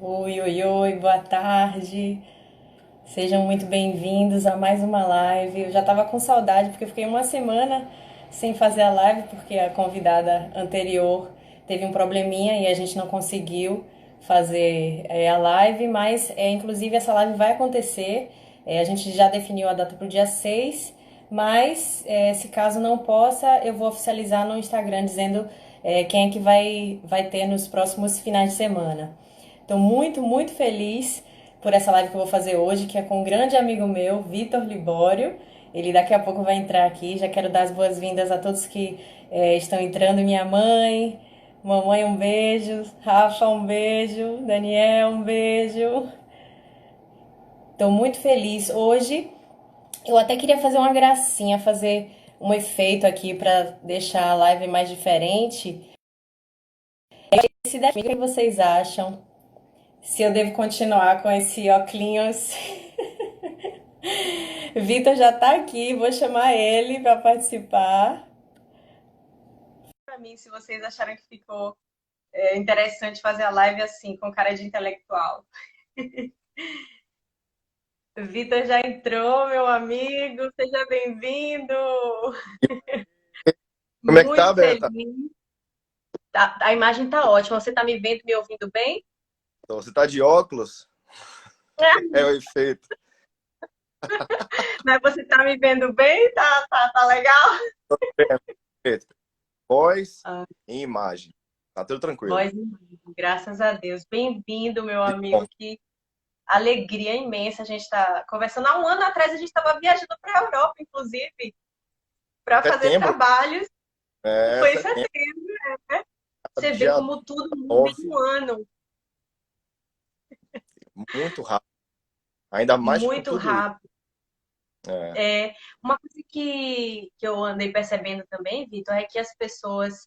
Oi, oi, oi, boa tarde. Sejam muito bem-vindos a mais uma live. Eu já estava com saudade porque eu fiquei uma semana sem fazer a live porque a convidada anterior teve um probleminha e a gente não conseguiu fazer a live, mas inclusive essa live vai acontecer. A gente já definiu a data para o dia 6, mas se caso não possa, eu vou oficializar no Instagram dizendo quem é que vai ter nos próximos finais de semana. Estou muito, muito feliz por essa live que eu vou fazer hoje, que é com um grande amigo meu, Vitor Libório. Ele daqui a pouco vai entrar aqui. Já quero dar as boas-vindas a todos que estão entrando. Minha mãe, mamãe, um beijo. Rafa, um beijo. Daniel, um beijo. Estou muito feliz. Hoje eu até queria fazer uma gracinha, fazer um efeito aqui para deixar a live mais diferente. Se der, o que vocês acham? Se eu devo continuar com esse óculos. Vitor já tá aqui, vou chamar ele para participar. Para mim, se vocês acharam que ficou interessante fazer a live assim, com cara de intelectual. Vitor já entrou, meu amigo, seja bem-vindo. Como é que tá, Muito Beta? feliz. A imagem tá ótima. Você tá me vendo, me ouvindo bem? Então, você tá de óculos? É o efeito. Mas você tá me vendo bem? Tá legal? Efeito. Voz Ah, e imagem. Tá tudo tranquilo. voz, graças a Deus. Bem-vindo, meu Que bom. amigo. Que alegria imensa. A gente está conversando. Há um ano atrás a gente estava viajando para a Europa, inclusive, para fazer Setembro. trabalhos. É, Foi em setembro, setembro. Você vê dia como tudo muda em 9. um ano, Muito rápido. Ainda mais com muito tudo isso. rápido. É. É, uma coisa que eu andei percebendo também, Vitor, é que as pessoas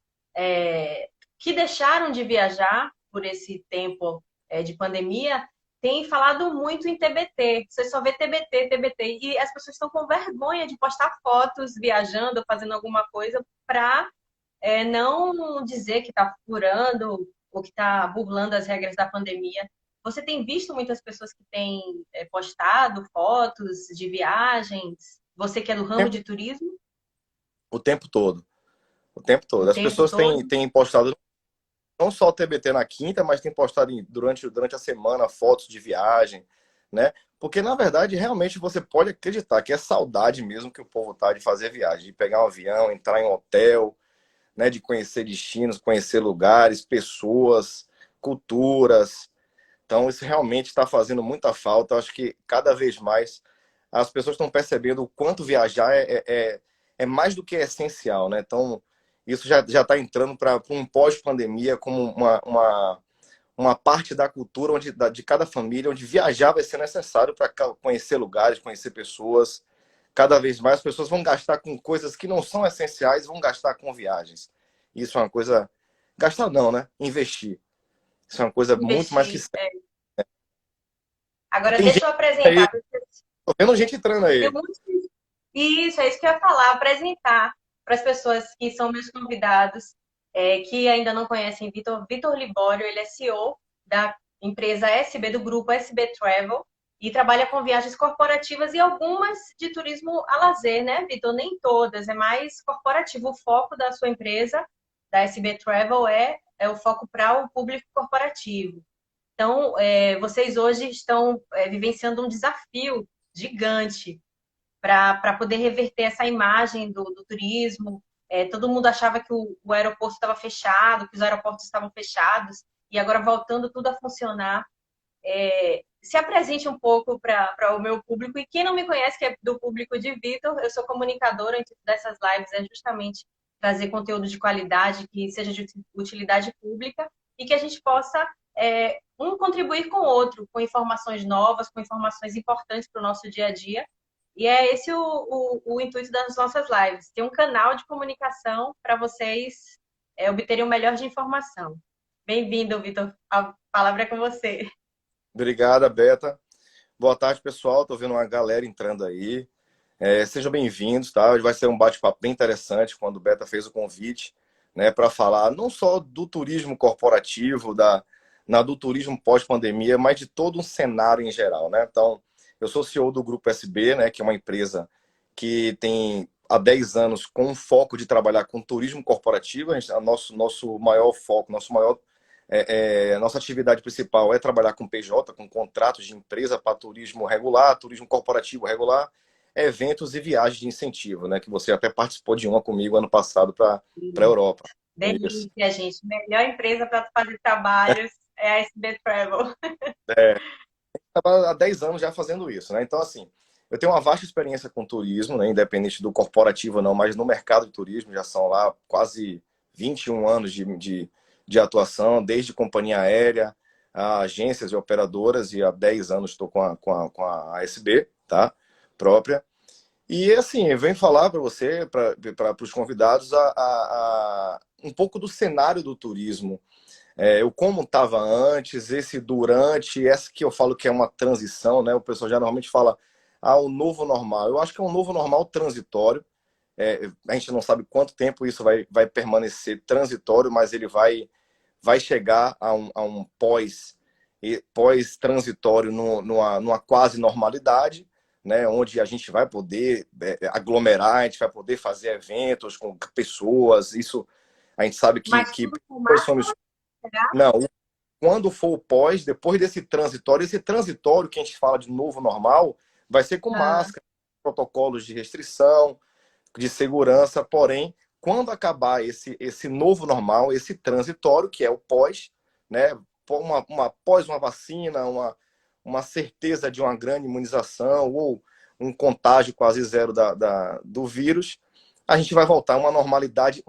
que deixaram de viajar por esse tempo de pandemia têm falado muito em TBT. Você só vê TBT, TBT. E as pessoas estão com vergonha de postar fotos viajando, fazendo alguma coisa, para não dizer que está furando ou que está burlando as regras da pandemia. Você tem visto muitas pessoas que têm postado fotos de viagens? Você que é do O ramo tempo, de turismo, o tempo todo. O tempo o todo. As tempo pessoas todo? têm postado não só o TBT na quinta, mas têm postado durante a semana fotos de viagem, né? Porque, na verdade, realmente você pode acreditar que é saudade mesmo que o povo tá de fazer viagem, de pegar um avião, entrar em um hotel, né, de conhecer destinos, conhecer lugares, pessoas, culturas. Então, isso realmente está fazendo muita falta. Eu acho que cada vez mais as pessoas estão percebendo o quanto viajar é mais do que essencial, né? Então, isso já está entrando para um pós-pandemia como uma parte da cultura de cada família, onde viajar vai ser necessário para conhecer lugares, conhecer pessoas. Cada vez mais as pessoas vão gastar com coisas que não são essenciais, vão gastar com viagens. Isso é uma coisa. Gastar não, né? Investir. Isso é uma coisa muito mais que Investir. séria. Agora, Tem deixa gente eu aí, apresentar. tô vendo gente entrando Tem aí. muitos... Isso, é isso que eu ia falar. Apresentar para as pessoas que são meus convidados, que ainda não conhecem Vitor. Vitor Libório, ele é CEO da empresa SB, do grupo SB Travel, e trabalha com viagens corporativas e algumas de turismo a lazer, né, Vitor? Nem todas, é mais corporativo. O foco da sua empresa, da SB Travel, é o foco para o público corporativo. Então, vocês hoje estão vivenciando um desafio gigante para poder reverter essa imagem do turismo. Todo mundo achava que o aeroporto estava fechado, que os aeroportos estavam fechados, e agora voltando tudo a funcionar. Se apresente um pouco para o meu público, e quem não me conhece, que é do público de Vitor, eu sou comunicadora, o intuito dessas lives é justamente trazer conteúdo de qualidade, que seja de utilidade pública, e que a gente possa um contribuir com o outro, com informações novas, com informações importantes para o nosso dia a dia. E é esse o intuito das nossas lives, ter um canal de comunicação para vocês obterem o melhor de informação. Bem-vindo, Vitor. A palavra é com você. Obrigada, Beta. Boa tarde, pessoal. Tô vendo uma galera entrando aí. Sejam bem-vindos, tá? Hoje vai ser um bate-papo bem interessante quando o Beta fez o convite, né, para falar não só do turismo corporativo, na do turismo pós-pandemia, mas de todo um cenário em geral, né? Então, eu sou CEO do Grupo SB, né, que é uma empresa que tem há 10 anos com o foco de trabalhar com turismo corporativo. Nosso maior foco, nossa atividade principal é trabalhar com PJ, com contratos de empresa para turismo regular, turismo corporativo regular, eventos e viagens de incentivo, né? Que você até participou de uma comigo ano passado para a Europa. Isso. Delícia, gente. Melhor empresa para fazer trabalhos é a SB Travel. Estava há 10 anos já fazendo isso, né? Então, assim, eu tenho uma vasta experiência com turismo, né? Independente do corporativo ou não, mas no mercado de turismo já são lá quase 21 anos de atuação, desde companhia aérea, a agências e operadoras, e há 10 anos estou com a ASB, tá? Própria. E, assim, eu venho falar para você, para os convidados, um pouco do cenário do turismo, o como estava antes, esse durante, essa que eu falo que é uma transição, né? O pessoal já normalmente fala, o novo normal. Eu acho que é um novo normal transitório. A gente não sabe quanto tempo isso vai permanecer transitório, mas ele vai chegar a um pós-transitório numa quase normalidade, né? Onde a gente vai poder aglomerar, a gente vai poder fazer eventos com pessoas. Isso a gente sabe que, Mas que tudo com pessoas somos. máscara, será? Não, quando for o pós, depois desse transitório, esse transitório que a gente fala de novo normal, vai ser com Ah, máscara, protocolos de restrição, de segurança, porém, quando acabar esse novo normal, esse transitório, que é o pós, né, pós uma vacina, uma certeza de uma grande imunização ou um contágio quase zero do vírus, a gente vai voltar a uma normalidade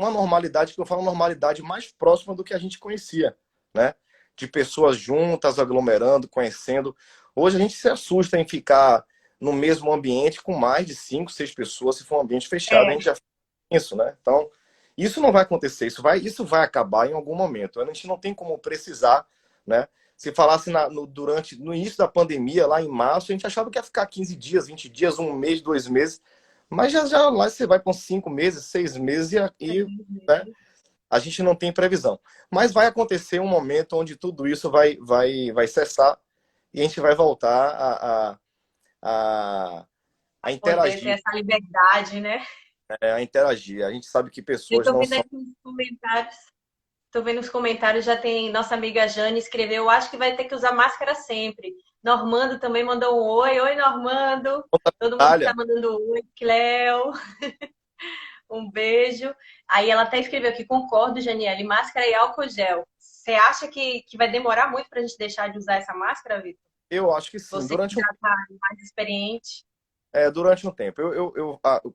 que eu falo normalidade mais próxima do que a gente conhecia, né? De pessoas juntas, aglomerando, conhecendo. Hoje a gente se assusta em ficar no mesmo ambiente com mais de 5, 6 pessoas, se for um ambiente fechado, a é, gente já faz isso, né? Então, isso não vai acontecer, isso vai acabar em algum momento. A gente não tem como precisar, né? Se falasse no início da pandemia, lá em março, a gente achava que ia ficar 15 dias, 20 dias, um mês, 2 meses, mas já lá você vai com 5 meses, 6 meses né, a gente não tem previsão. Mas vai acontecer um momento onde tudo isso vai cessar e a gente vai voltar a, a poder ter interagir, essa liberdade, né? a interagir. A gente sabe que Eu pessoas tô não vendo são. aqui nos comentários. Tô vendo os comentários, já tem nossa amiga Jane escreveu, acho que vai ter que usar máscara sempre. Normando também mandou um oi. Oi, Normando. Todo mundo que tá Olha, mandando oi. Cléo, um beijo. Aí ela até escreveu aqui, concordo, Janiele, máscara e álcool gel. Você acha que vai demorar muito pra gente deixar de usar essa máscara, Vitor? eu acho que sim. Você que já tá mais experiente. Durante um tempo.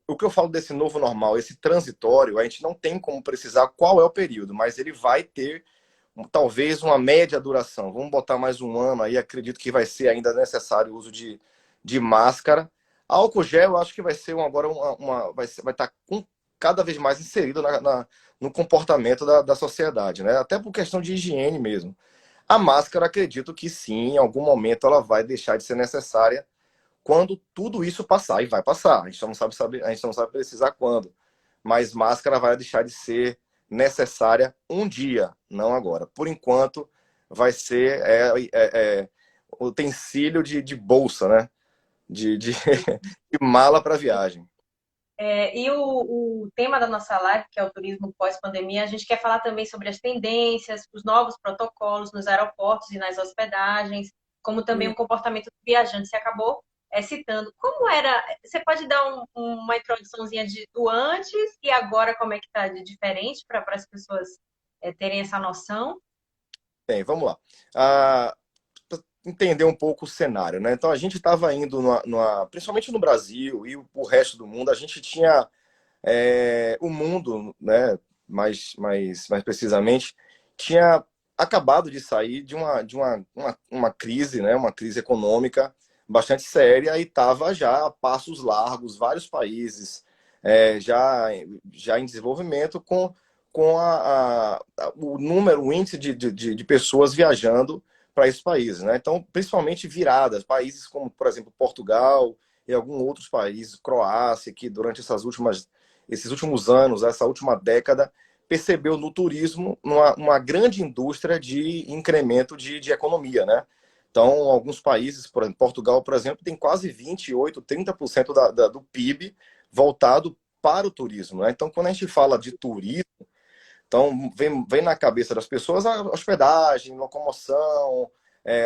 O que eu falo desse novo normal, esse transitório, a gente não tem como precisar qual é o período, mas ele vai ter talvez uma média duração. Vamos botar mais um ano aí, acredito que vai ser ainda necessário o uso de máscara. Álcool gel, eu acho que vai ser agora vai estar cada vez mais inserido no comportamento da sociedade, né? Até por questão de higiene mesmo. A máscara, acredito que sim, em algum momento ela vai deixar de ser necessária quando tudo isso passar, e vai passar. A gente não sabe precisar quando. Mas máscara vai deixar de ser necessária um dia, não agora. Por enquanto, vai ser utensílio de bolsa, né? De de mala para viagem. E o tema da nossa live, que é o turismo pós-pandemia, a gente quer falar também sobre as tendências, os novos protocolos nos aeroportos e nas hospedagens, como também o comportamento do viajante. Você acabou citando. Como era? Você pode dar uma introduçãozinha do antes e agora como é que está de diferente para as pessoas terem essa noção? Bem, vamos lá. Ah, pra entender um pouco o cenário, né? Então a gente estava indo principalmente no Brasil e o resto do mundo, a gente tinha o mundo, né, mais precisamente, tinha acabado de sair de uma crise, né, uma crise econômica bastante séria e estava já a passos largos, vários países já em desenvolvimento com o índice de pessoas viajando para esses países, né? Então, principalmente viradas, países como, por exemplo, Portugal e alguns outros países, Croácia, que durante esses últimos anos, essa última década, percebeu no turismo uma grande indústria de incremento de economia, né? Então, alguns países, por exemplo, Portugal, por exemplo, tem quase 28, 30% do PIB voltado para o turismo, né? Então, quando a gente fala de turismo, então vem na cabeça das pessoas a hospedagem, locomoção,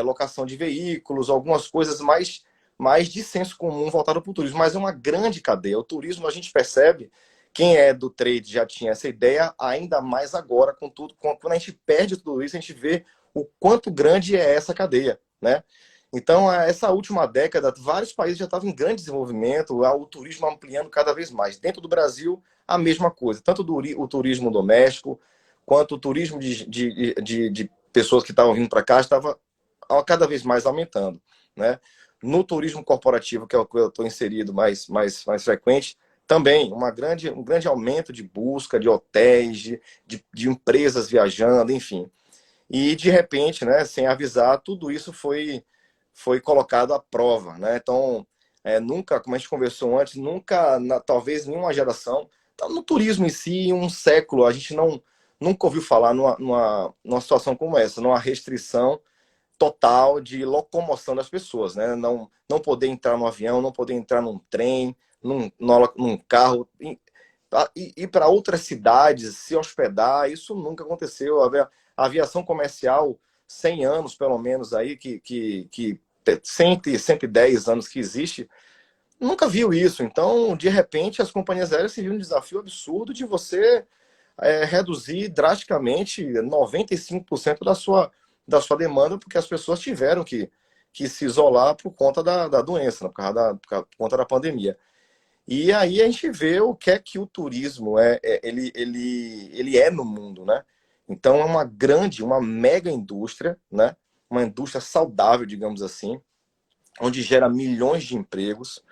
locação de veículos, algumas coisas mais de senso comum voltado para o turismo, mas é uma grande cadeia. O turismo, a gente percebe, quem é do trade já tinha essa ideia, ainda mais agora, com tudo, quando a gente perde tudo isso, a gente vê o quanto grande é essa cadeia, né? Então, essa última década, vários países já estavam em grande desenvolvimento, o turismo ampliando cada vez mais. Dentro do Brasil, a mesma coisa. Tanto o turismo doméstico, quanto o turismo de pessoas que estavam vindo para cá, estava cada vez mais aumentando, né? No turismo corporativo, que é o que eu estou inserido mais frequente, também um grande aumento de busca de hotéis, de empresas viajando, enfim. E, de repente, né, sem avisar, tudo isso foi colocado à prova, né? Então, nunca, como a gente conversou antes, nunca, talvez nenhuma geração, então, no turismo em si, em um século, a gente nunca ouviu falar numa situação como essa, numa restrição total de locomoção das pessoas, né? Não poder entrar no avião, não poder entrar num trem, num carro, ir para outras cidades, se hospedar, isso nunca aconteceu. A aviação comercial, 100 anos pelo menos aí, que 110 anos que existe, nunca viu isso. Então, de repente, as companhias aéreas se viram um desafio absurdo de você reduzir drasticamente 95% da sua demanda, porque as pessoas tiveram que se isolar por conta da doença, né, por conta da pandemia. E aí a gente vê o que é que o turismo ele é no mundo, né? Então é uma mega indústria, né? Uma indústria saudável, digamos assim, onde gera milhões de empregos.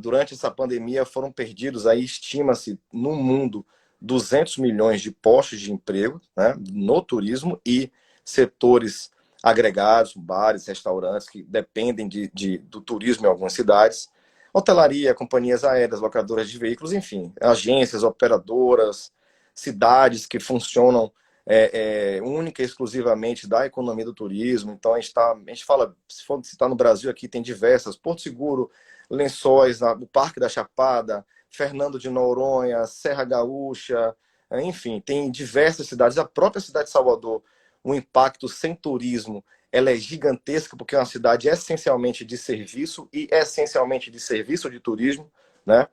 Durante essa pandemia foram perdidos, aí estima-se no mundo 200 milhões de postos de emprego, né, no turismo e setores agregados, bares, restaurantes que dependem do turismo em algumas cidades, hotelaria, companhias aéreas, locadoras de veículos, enfim, agências, operadoras, cidades que funcionam única e exclusivamente da economia do turismo. Então a gente fala, se for citar no Brasil aqui, tem diversas, Porto Seguro, Lençóis, o Parque da Chapada, Fernando de Noronha, Serra Gaúcha, enfim, tem diversas cidades. A própria cidade de Salvador, o impacto sem turismo, ela é gigantesca, porque é uma cidade essencialmente de serviço e essencialmente de serviço de turismo, né?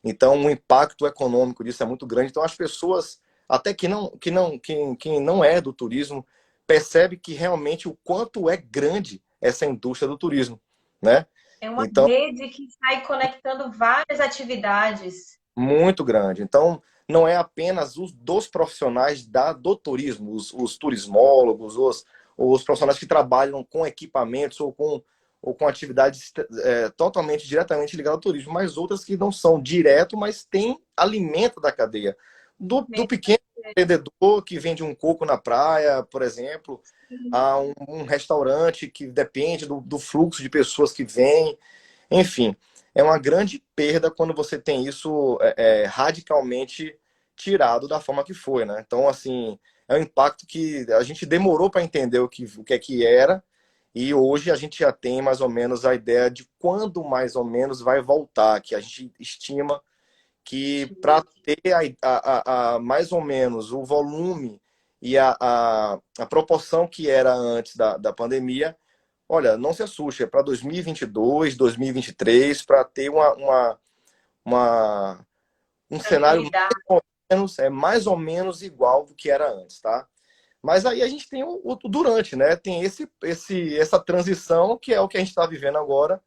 Então, o impacto econômico disso é muito grande. Então, as pessoas, até quem não é do turismo, percebe que realmente o quanto é grande essa indústria do turismo, né? É uma Então, rede que sai conectando várias atividades. muito grande. Então, não é apenas os dos profissionais do turismo, os turismólogos, os profissionais que trabalham com equipamentos ou com atividades totalmente, diretamente ligadas ao turismo, mas outras que não são direto, mas têm alimento da cadeia. Do pequeno empreendedor que vende um coco na praia, por exemplo, a um restaurante que depende do fluxo de pessoas que vêm. Enfim, é uma grande perda quando você tem isso radicalmente tirado da forma que foi, né? Então, assim, é um impacto que a gente demorou para entender o que era, e hoje a gente já tem mais ou menos a ideia de quando mais ou menos vai voltar, que a gente estima que para ter mais ou menos o volume e a proporção que era antes da pandemia. Olha, não se assuste, é para 2022, 2023, para ter um cenário Tranquilidade. mais ou menos igual do que era antes, tá? Mas aí a gente tem o durante, né? Tem essa transição que é o que a gente está vivendo agora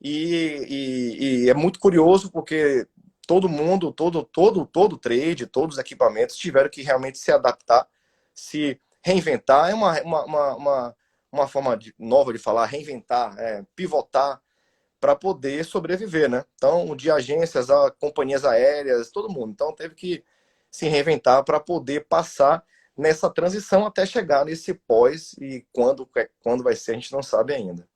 e é muito curioso porque todo mundo, todo trade, todos os equipamentos tiveram que realmente se adaptar, se reinventar. É uma forma nova de falar, reinventar, pivotar para poder sobreviver, né? Então, de agências a companhias aéreas, todo mundo. Então, teve que se reinventar para poder passar nessa transição até chegar nesse pós e quando vai ser, a gente não sabe ainda.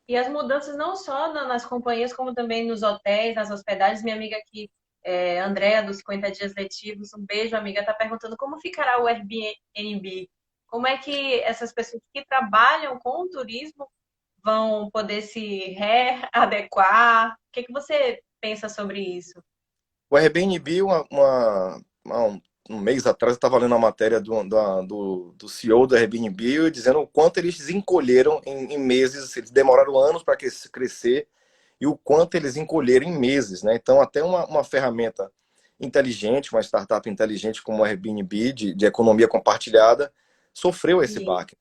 E as mudanças não só nas companhias, como também nos hotéis, nas hospedagens. Minha amiga aqui Andréa, dos 50 Dias Letivos, um beijo, amiga, está perguntando como ficará o Airbnb. Como é que essas pessoas que trabalham com o turismo vão poder se readequar? O que que você pensa sobre isso? O Airbnb, um mês atrás, eu estava lendo a matéria do CEO do Airbnb dizendo o quanto eles encolheram em meses, eles demoraram anos para crescer e o quanto eles encolheram em meses, né? Então, até uma ferramenta inteligente, uma startup inteligente como o Airbnb, de economia compartilhada, sofreu esse Sim, baque.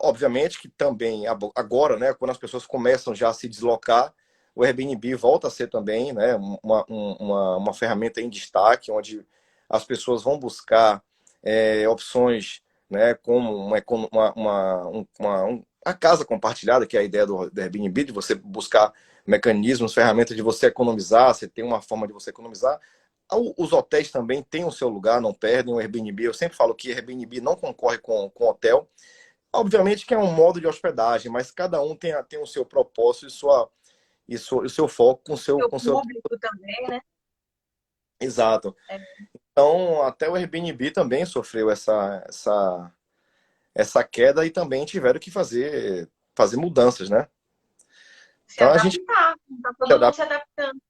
Obviamente que também agora, né, quando as pessoas começam já a se deslocar, o Airbnb volta a ser também, né, uma ferramenta em destaque, onde as pessoas vão buscar opções, né, como a casa compartilhada, que é a ideia do Airbnb, de você buscar mecanismos, ferramentas de você economizar, você tem uma forma de você economizar. Os hotéis também têm o seu lugar, não perdem o Airbnb. Eu sempre falo que Airbnb não concorre com hotel. Obviamente que é um modo de hospedagem, mas cada um tem o seu propósito e o seu foco o com seu. público também, né? Exato. É, Então, até o Airbnb também sofreu essa queda e também tiveram que fazer mudanças, né? se Então a gente adaptar, tá se todo mundo adapta, se adaptando.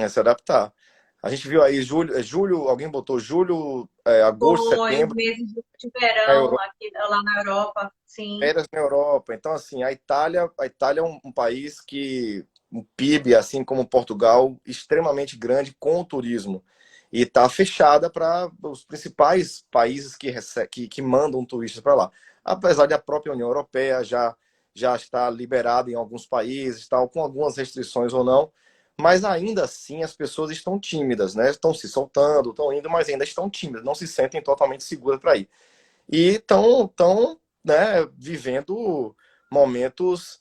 se adaptar. A gente viu aí julho, alguém botou julho, agosto, Foi os setembro, meses de na verão Europa, aqui lá na Europa, sim. férias na Europa. Então, assim, a Itália é um país que um PIB, assim como Portugal, extremamente grande com o turismo. E está fechada para os principais países que mandam turistas para lá. Apesar de a própria União Europeia já estar liberada em alguns países, tal, com algumas restrições ou não, mas ainda assim as pessoas estão tímidas, né? Estão se soltando, estão indo, mas ainda estão tímidas, não se sentem totalmente seguras para ir e estão, né, vivendo momentos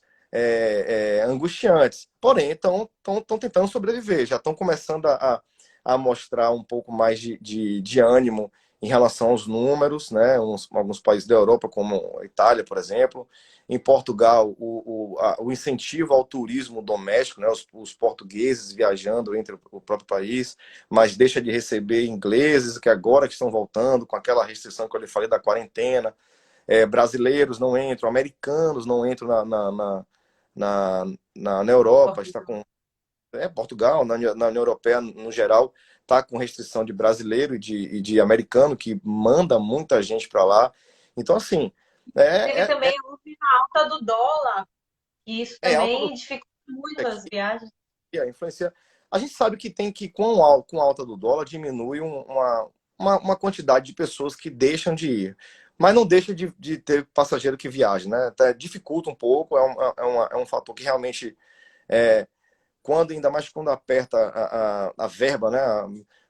angustiantes. Porém, estão tentando sobreviver, já estão começando a mostrar um pouco mais de ânimo em relação aos números, né? Alguns países da Europa, como a Itália, por exemplo. Em Portugal, o incentivo ao turismo doméstico, né? Os portugueses viajando entre o próprio país, mas deixa de receber ingleses que agora que estão voltando com aquela restrição que eu lhe falei da quarentena. Brasileiros não entram, americanos não entram na Europa, está Portugal. com Portugal, na União Europeia no geral, está com restrição de brasileiro e de americano, que manda muita gente para lá. Então, assim, Teve é, é, também a alta do dólar, e isso é alta do também dificulta muito aqui, as viagens. influencia. A gente sabe que tem que, com a alta do dólar, diminui uma quantidade de pessoas que deixam de ir. Mas não deixa de ter passageiro que viaja, né? Até dificulta um pouco, é um fator que realmente é, ainda mais quando aperta a verba, né?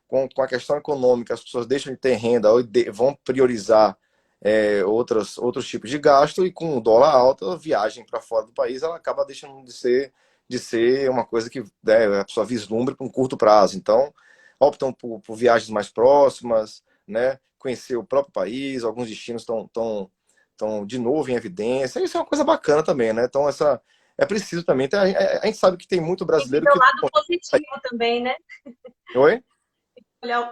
Com a questão econômica, as pessoas deixam de ter renda ou vão priorizar outros tipos de gasto e com o dólar alto, a viagem para fora do país ela acaba deixando de ser uma coisa que a pessoa vislumbra para um curto prazo. Então, optam por viagens mais próximas, né? Conhecer o próprio país, alguns destinos estão de novo em evidência. Isso é uma coisa bacana também, né? Então, é preciso também. A gente sabe que tem muito Tem que brasileiro ver o que. lado positivo também, né? Oi?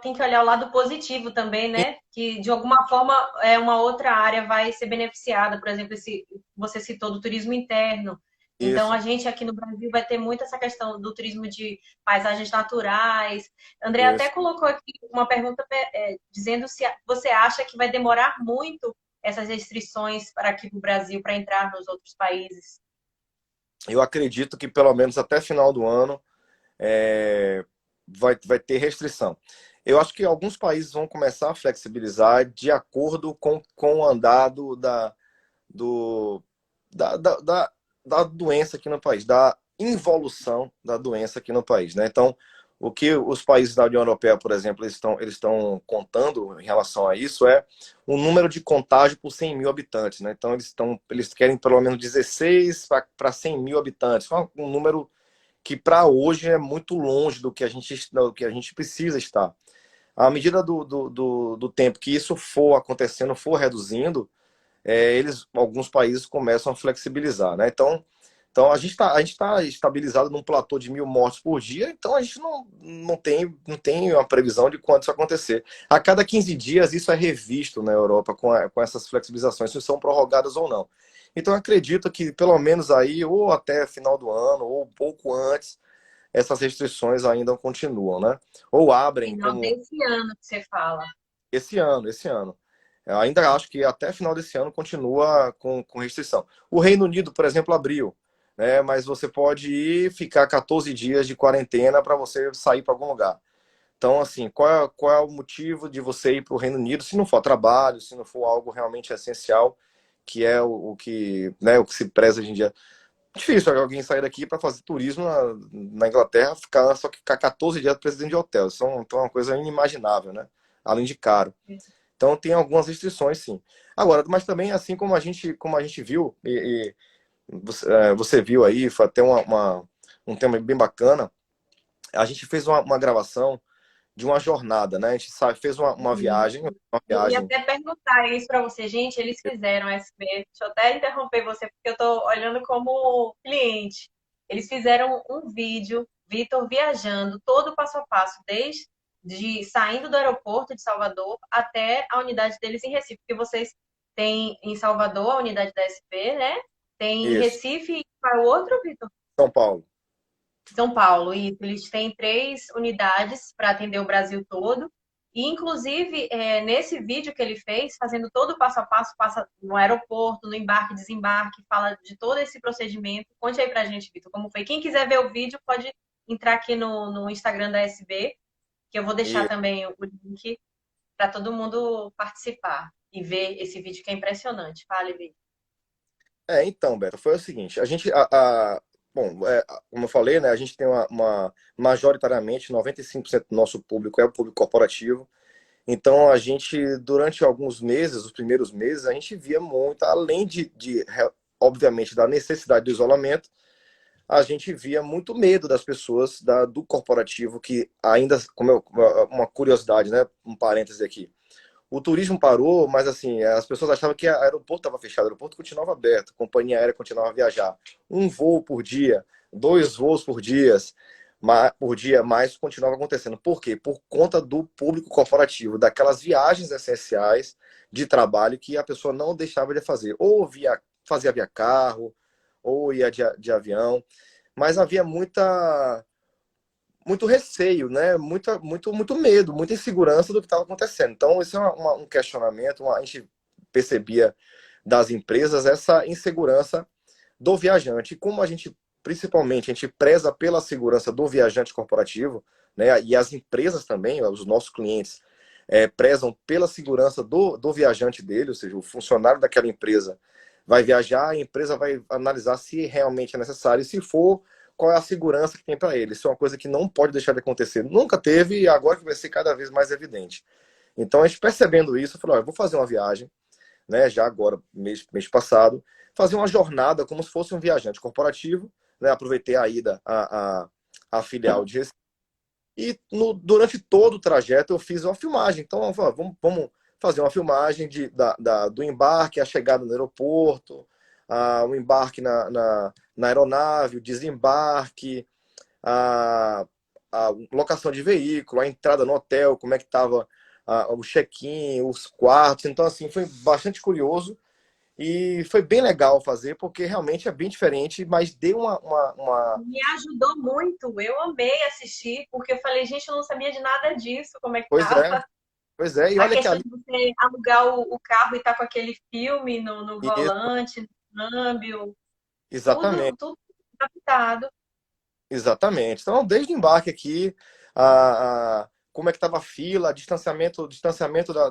Tem que olhar o lado positivo também, né? Que de alguma forma uma outra área vai ser beneficiada. Por exemplo, você citou do turismo interno. Então, Isso, a gente aqui no Brasil vai ter muito essa questão do turismo de paisagens naturais. André até isso. colocou aqui uma pergunta dizendo se você acha que vai demorar muito essas restrições para aqui para o Brasil para entrar nos outros países. Eu acredito que pelo menos até final do ano vai ter restrição. Eu acho que alguns países vão começar a flexibilizar de acordo com o andar do, da doença aqui no país, da involução da doença aqui no país, né? Então, o que os países da União Europeia, por exemplo, eles estão contando em relação a isso é o número de contágio por 100 mil habitantes, né? Então, eles querem pelo menos 16 para 100 mil habitantes, um número que para hoje é muito longe do que a gente precisa estar. À medida do tempo que isso for acontecendo, for reduzindo, alguns países começam a flexibilizar, né? Então, Então, a gente tá estabilizado num platô de 1.000 mortes por dia, então a gente não tem uma previsão de quando isso acontecer. A cada 15 dias, isso é revisto na Europa com essas flexibilizações, se são prorrogadas ou não. Então, eu acredito que, pelo menos aí, ou até final do ano, ou um pouco antes, essas restrições ainda continuam, né? Ou abrem, Final como desse ano que você fala. esse ano. Eu ainda acho que até final desse ano continua com restrição. O Reino Unido, por exemplo, abriu, né? Mas você pode ir ficar 14 dias de quarentena para você sair para algum lugar. Então, assim, qual é o motivo de você ir para o Reino Unido se não for trabalho, se não for algo realmente essencial, que é o que, né, o que se preza hoje em dia. Difícil alguém sair daqui para fazer turismo na Inglaterra, só que ficar 14 dias presidente de hotel. Então é uma coisa inimaginável, né? Além de caro. Então tem algumas restrições, sim. Agora, mas também assim como a gente viu, você viu aí, foi até um tema bem bacana. A gente fez uma gravação de uma jornada, né? A gente fez uma Eu ia viagem. até perguntar isso para você, gente. Eles fizeram SB. Deixa eu até interromper você, porque eu estou olhando como cliente. Eles fizeram um vídeo, Vitor viajando, todo o passo a passo, desde saindo do aeroporto de Salvador até a unidade deles em Recife, porque vocês têm em Salvador a unidade da SB, né? Tem em Isso, Recife, qual é o outro, Vitor? São Paulo. São Paulo, e eles têm 3 unidades para atender o Brasil todo. E, inclusive, nesse vídeo que ele fez, fazendo todo o passo a passo, passa no aeroporto, no embarque, desembarque, fala de todo esse procedimento. Conte aí pra gente, Vitor, como foi. Quem quiser ver o vídeo, pode entrar aqui no Instagram da SB, que eu vou deixar E, também o link para todo mundo participar e ver esse vídeo que é impressionante. Fale, Vitor. então, Beto, foi o seguinte, bom, como eu falei, né, a gente tem majoritariamente 95% do nosso público é o público corporativo. Então, a gente, durante alguns meses, os primeiros meses, a gente via muito, além obviamente, da necessidade do isolamento, a gente via muito medo das pessoas do corporativo, que ainda, uma curiosidade, né, um parêntese aqui, o turismo parou, mas assim, as pessoas achavam que o aeroporto estava fechado, o aeroporto continuava aberto, a companhia aérea continuava a viajar. Um voo por dia, 2 voos por dia, mas continuava acontecendo. Por quê? Por conta do público corporativo, daquelas viagens essenciais de trabalho que a pessoa não deixava de fazer. Ou fazia via carro, ou ia de avião, mas havia muito receio, né? Muito medo, muita insegurança do que estava acontecendo. Então, esse é um questionamento, a gente percebia das empresas essa insegurança do viajante. E como principalmente, a gente preza pela segurança do viajante corporativo, né? E as empresas também, os nossos clientes, prezam pela segurança do viajante dele, ou seja, o funcionário daquela empresa vai viajar, a empresa vai analisar se realmente é necessário, e se for, qual é a segurança que tem para ele. Isso é uma coisa que não pode deixar de acontecer. Nunca teve e agora que vai ser cada vez mais evidente. Então, a gente percebendo isso, falou: eu vou fazer uma viagem, né, já agora, mês passado, fazer uma jornada como se fosse um viajante corporativo, né, aproveitei a ida à filial de Recife, e durante todo o trajeto eu fiz uma filmagem. Então, vamos fazer uma filmagem do embarque, a chegada no aeroporto, o embarque na aeronave, o desembarque, a, a locação de veículo, a entrada no hotel, como é que estava o check-in, os quartos. Então, assim, foi bastante curioso e foi bem legal fazer, porque realmente é bem diferente, mas deu Me ajudou muito. Eu amei assistir, porque eu falei, gente, eu não sabia de nada disso, como é que Pois é, tava. pois é. E A olha que questão ali. de você alugar o carro e estar com aquele filme no volante, no câmbio, Exatamente. tudo adaptado. Exatamente. Então, desde o embarque aqui, como é que estava a fila, distanciamento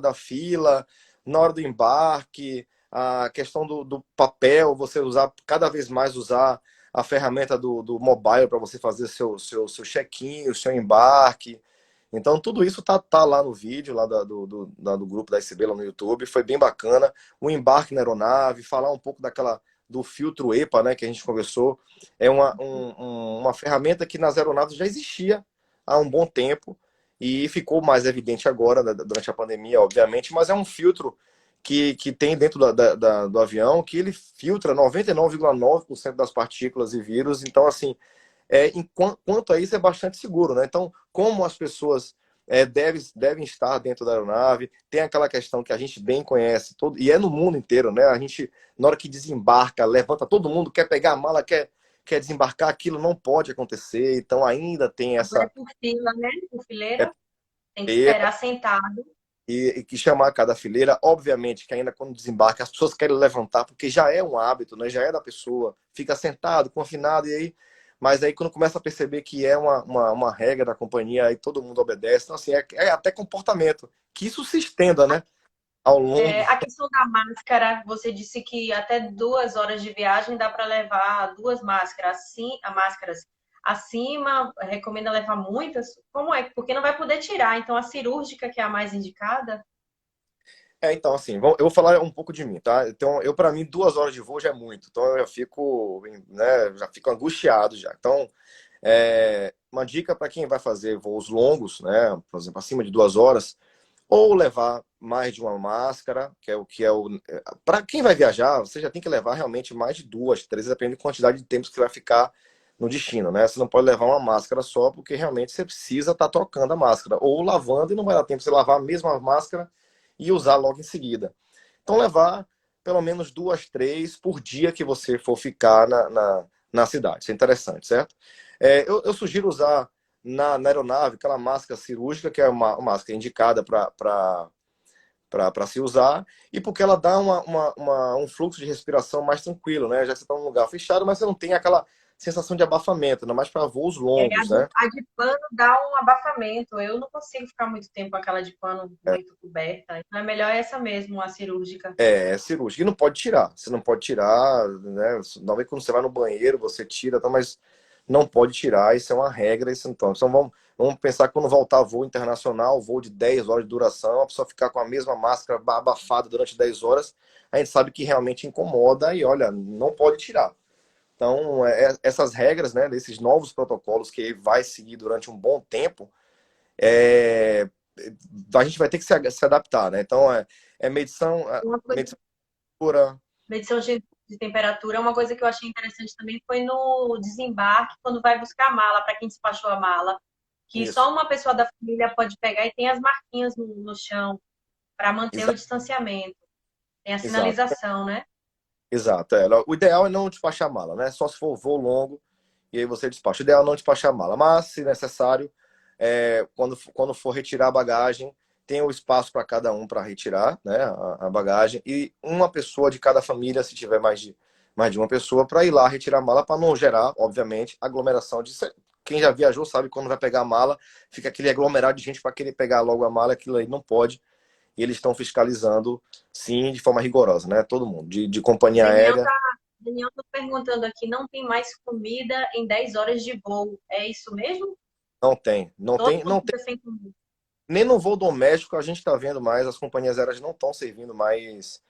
da fila, na hora do embarque, a questão do papel, você cada vez mais usar a ferramenta do mobile para você fazer seu check-in, o seu embarque. Então, tudo isso tá lá no vídeo, lá do grupo da SB, lá no YouTube. Foi bem bacana. O embarque na aeronave, falar um pouco do filtro EPA, né, que a gente conversou. É uma ferramenta que nas aeronaves já existia há um bom tempo e ficou mais evidente agora, durante a pandemia, obviamente, mas é um filtro que tem dentro do avião, que ele filtra 99,9% das partículas e vírus. Então, assim, quanto a isso é bastante seguro, né? Então, como as pessoas devem estar dentro da aeronave, tem aquela questão que a gente bem conhece, todo, e é no mundo inteiro, né? A gente, na hora que desembarca, levanta, todo mundo quer pegar a mala, quer desembarcar, aquilo não pode acontecer, então ainda tem Vai essa por fila, né? Por é, fileira. Tem que esperar sentado. e que chamar cada fileira, obviamente que ainda quando desembarca, as pessoas querem levantar, porque já é um hábito, né? Já é da pessoa, fica sentado, confinado, e aí, mas aí quando começa a perceber que é uma regra da companhia, aí todo mundo obedece, então assim, é até comportamento, que isso se estenda, né? Ao longo. A questão da máscara, você disse que até 2 horas de viagem dá para levar duas máscaras, assim, a máscaras acima, recomenda levar muitas? Como é? Porque não vai poder tirar, então a cirúrgica, que é a mais indicada, Então, assim, eu vou falar um pouco de mim, tá? Então, para mim, 2 horas de voo já é muito. Então, eu já fico, né, já fico angustiado já. Então, uma dica para quem vai fazer voos longos, né, por exemplo, acima de 2 horas, ou levar mais de uma máscara, que é o. Para quem vai viajar, você já tem que levar realmente mais de duas, três, dependendo da quantidade de tempo que você vai ficar no destino, né? Você não pode levar uma máscara só, porque realmente você precisa estar trocando a máscara, ou lavando e não vai dar tempo de você lavar a mesma máscara e usar logo em seguida. Então, levar pelo menos duas, três por dia que você for ficar na cidade. Isso é interessante, certo? Eu sugiro usar na aeronave aquela máscara cirúrgica, que é uma máscara indicada para se usar, e porque ela dá um fluxo de respiração mais tranquilo, né? Já que você está num lugar fechado, mas você não tem aquela sensação de abafamento, ainda mais para voos longos, né? a de pano dá um abafamento. Eu não consigo ficar muito tempo com aquela de pano muito coberta. Então é melhor essa mesmo, a cirúrgica. É cirúrgico. E não pode tirar. Você não pode tirar, né? Normalmente quando você vai no banheiro, você tira, tá? Mas não pode tirar. Isso é uma regra. Então vamos pensar que quando voltar voo internacional, voo de 10 horas de duração, a pessoa ficar com a mesma máscara abafada durante 10 horas, a gente sabe que realmente incomoda e, olha, não pode tirar. Então, essas regras, né, desses novos protocolos que vai seguir durante um bom tempo, é, a gente vai ter que se adaptar, né? Então, medição, Uma coisa, medição pura. medição de temperatura, uma coisa que eu achei interessante também foi no desembarque, quando vai buscar a mala, para quem despachou a mala, que Isso, só uma pessoa da família pode pegar e tem as marquinhas no chão para manter o exato, distanciamento. Tem a exato, sinalização, né? exato. O ideal é não despachar mala, né? Só se for voo longo e aí você despacha. O ideal é não despachar mala, mas, se necessário, quando for retirar a bagagem, tem o espaço para cada um para retirar, né, a bagagem, e uma pessoa de cada família, se tiver mais de uma pessoa, para ir lá retirar a mala, para não gerar, obviamente, aglomeração de. Quem já viajou sabe quando vai pegar a mala, fica aquele aglomerado de gente para querer pegar logo a mala, aquilo aí não pode. E eles estão fiscalizando, sim, de forma rigorosa, né? Todo mundo, de companhia Daniel aérea, tá, Daniel tá perguntando aqui, não tem mais comida em 10 horas de voo. É isso mesmo? não tem. Não Todo tem, mundo não tem. fica sem comida. Nem no voo doméstico a gente está vendo mais, as companhias aéreas não estão servindo mais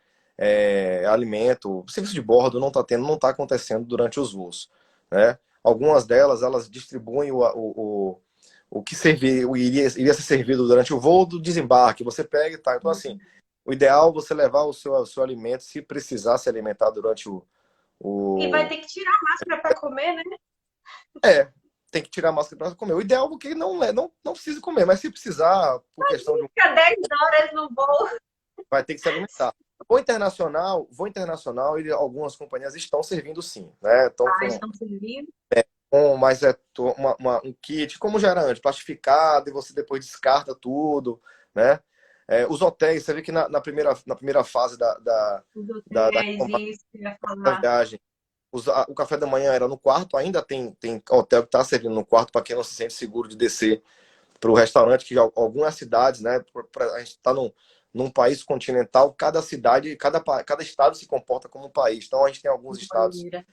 alimento. O serviço de bordo não está tendo, não está acontecendo durante os voos, né? Algumas delas, elas distribuem o que iria ser servido durante o voo do desembarque. Você pega e tá. Então, assim, o ideal é você levar o seu alimento, se precisar se alimentar durante E vai o... ter que tirar a máscara para comer, né? É, tem que tirar a máscara para comer. O ideal é que não precise comer, mas se precisar, por questão de Fica 10 horas no voo. vai ter que se alimentar. Voo internacional, algumas companhias estão servindo sim, né? Estão Ah, com, estão servindo. mas um kit, como já era antes, plastificado, e você depois descarta tudo, né? Os hotéis, você vê que na primeira fase Os da hotéis, isso que eu ia da falar. viagem, o café da manhã era no quarto, ainda tem hotel que está servindo no quarto para quem não se sente seguro de descer para o restaurante, que algumas cidades, né? A gente está num país continental, cada cidade, cada estado se comporta como um país. Então a gente tem alguns Maneira.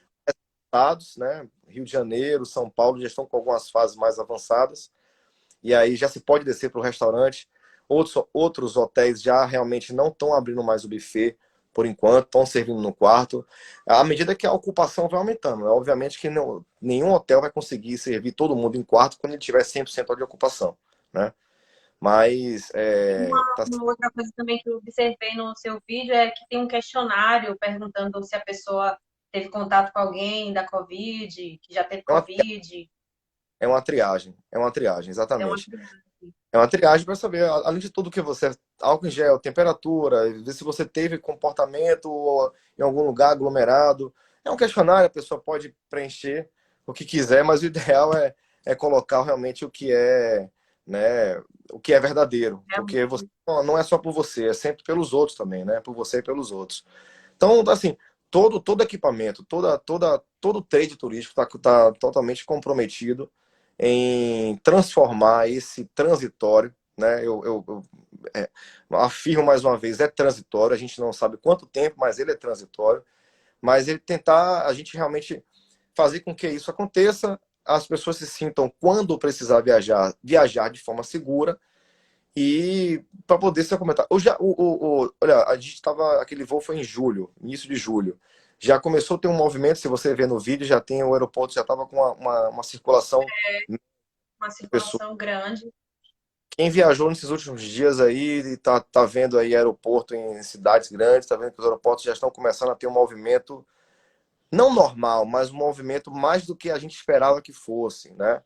estados, né? Rio de Janeiro, São Paulo já estão com algumas fases mais avançadas, e aí já se pode descer para o restaurante. Outros hotéis já realmente não estão abrindo mais o buffet por enquanto, estão servindo no quarto. À medida que a ocupação vai aumentando, né? Obviamente que nenhum hotel vai conseguir servir todo mundo em quarto quando ele tiver 100% de ocupação, né? Mas Uma outra coisa também que eu observei no seu vídeo é que tem um questionário perguntando se a pessoa teve contato com alguém da Covid, que já teve é uma, Covid. é uma triagem, É uma exatamente. criança. É uma triagem para saber, além de tudo que você, álcool em gel, temperatura, ver se você teve comportamento em algum lugar aglomerado. É um questionário, a pessoa pode preencher o que quiser, mas o ideal é colocar realmente o que é, né, o que é verdadeiro, porque você, não é só por você, é sempre pelos outros também, né? Por você e pelos outros. Então, assim, todo equipamento, todo trade turístico está totalmente comprometido em transformar esse transitório, né? É, afirmo mais uma vez, é transitório, a gente não sabe quanto tempo, mas ele é transitório, mas ele tentar a gente realmente fazer com que isso aconteça, as pessoas se sintam, quando precisar viajar de forma segura, e para poder se comentar. Olha, a gente estava. Aquele voo foi em julho, início de julho. Já começou a ter um movimento, se você ver no vídeo, já tem o aeroporto, já estava com uma circulação Uma de pessoas. circulação grande. Quem viajou nesses últimos dias aí e tá vendo aí aeroporto em cidades grandes, tá vendo que os aeroportos já estão começando a ter um movimento não normal, mas um movimento mais do que a gente esperava que fosse, né?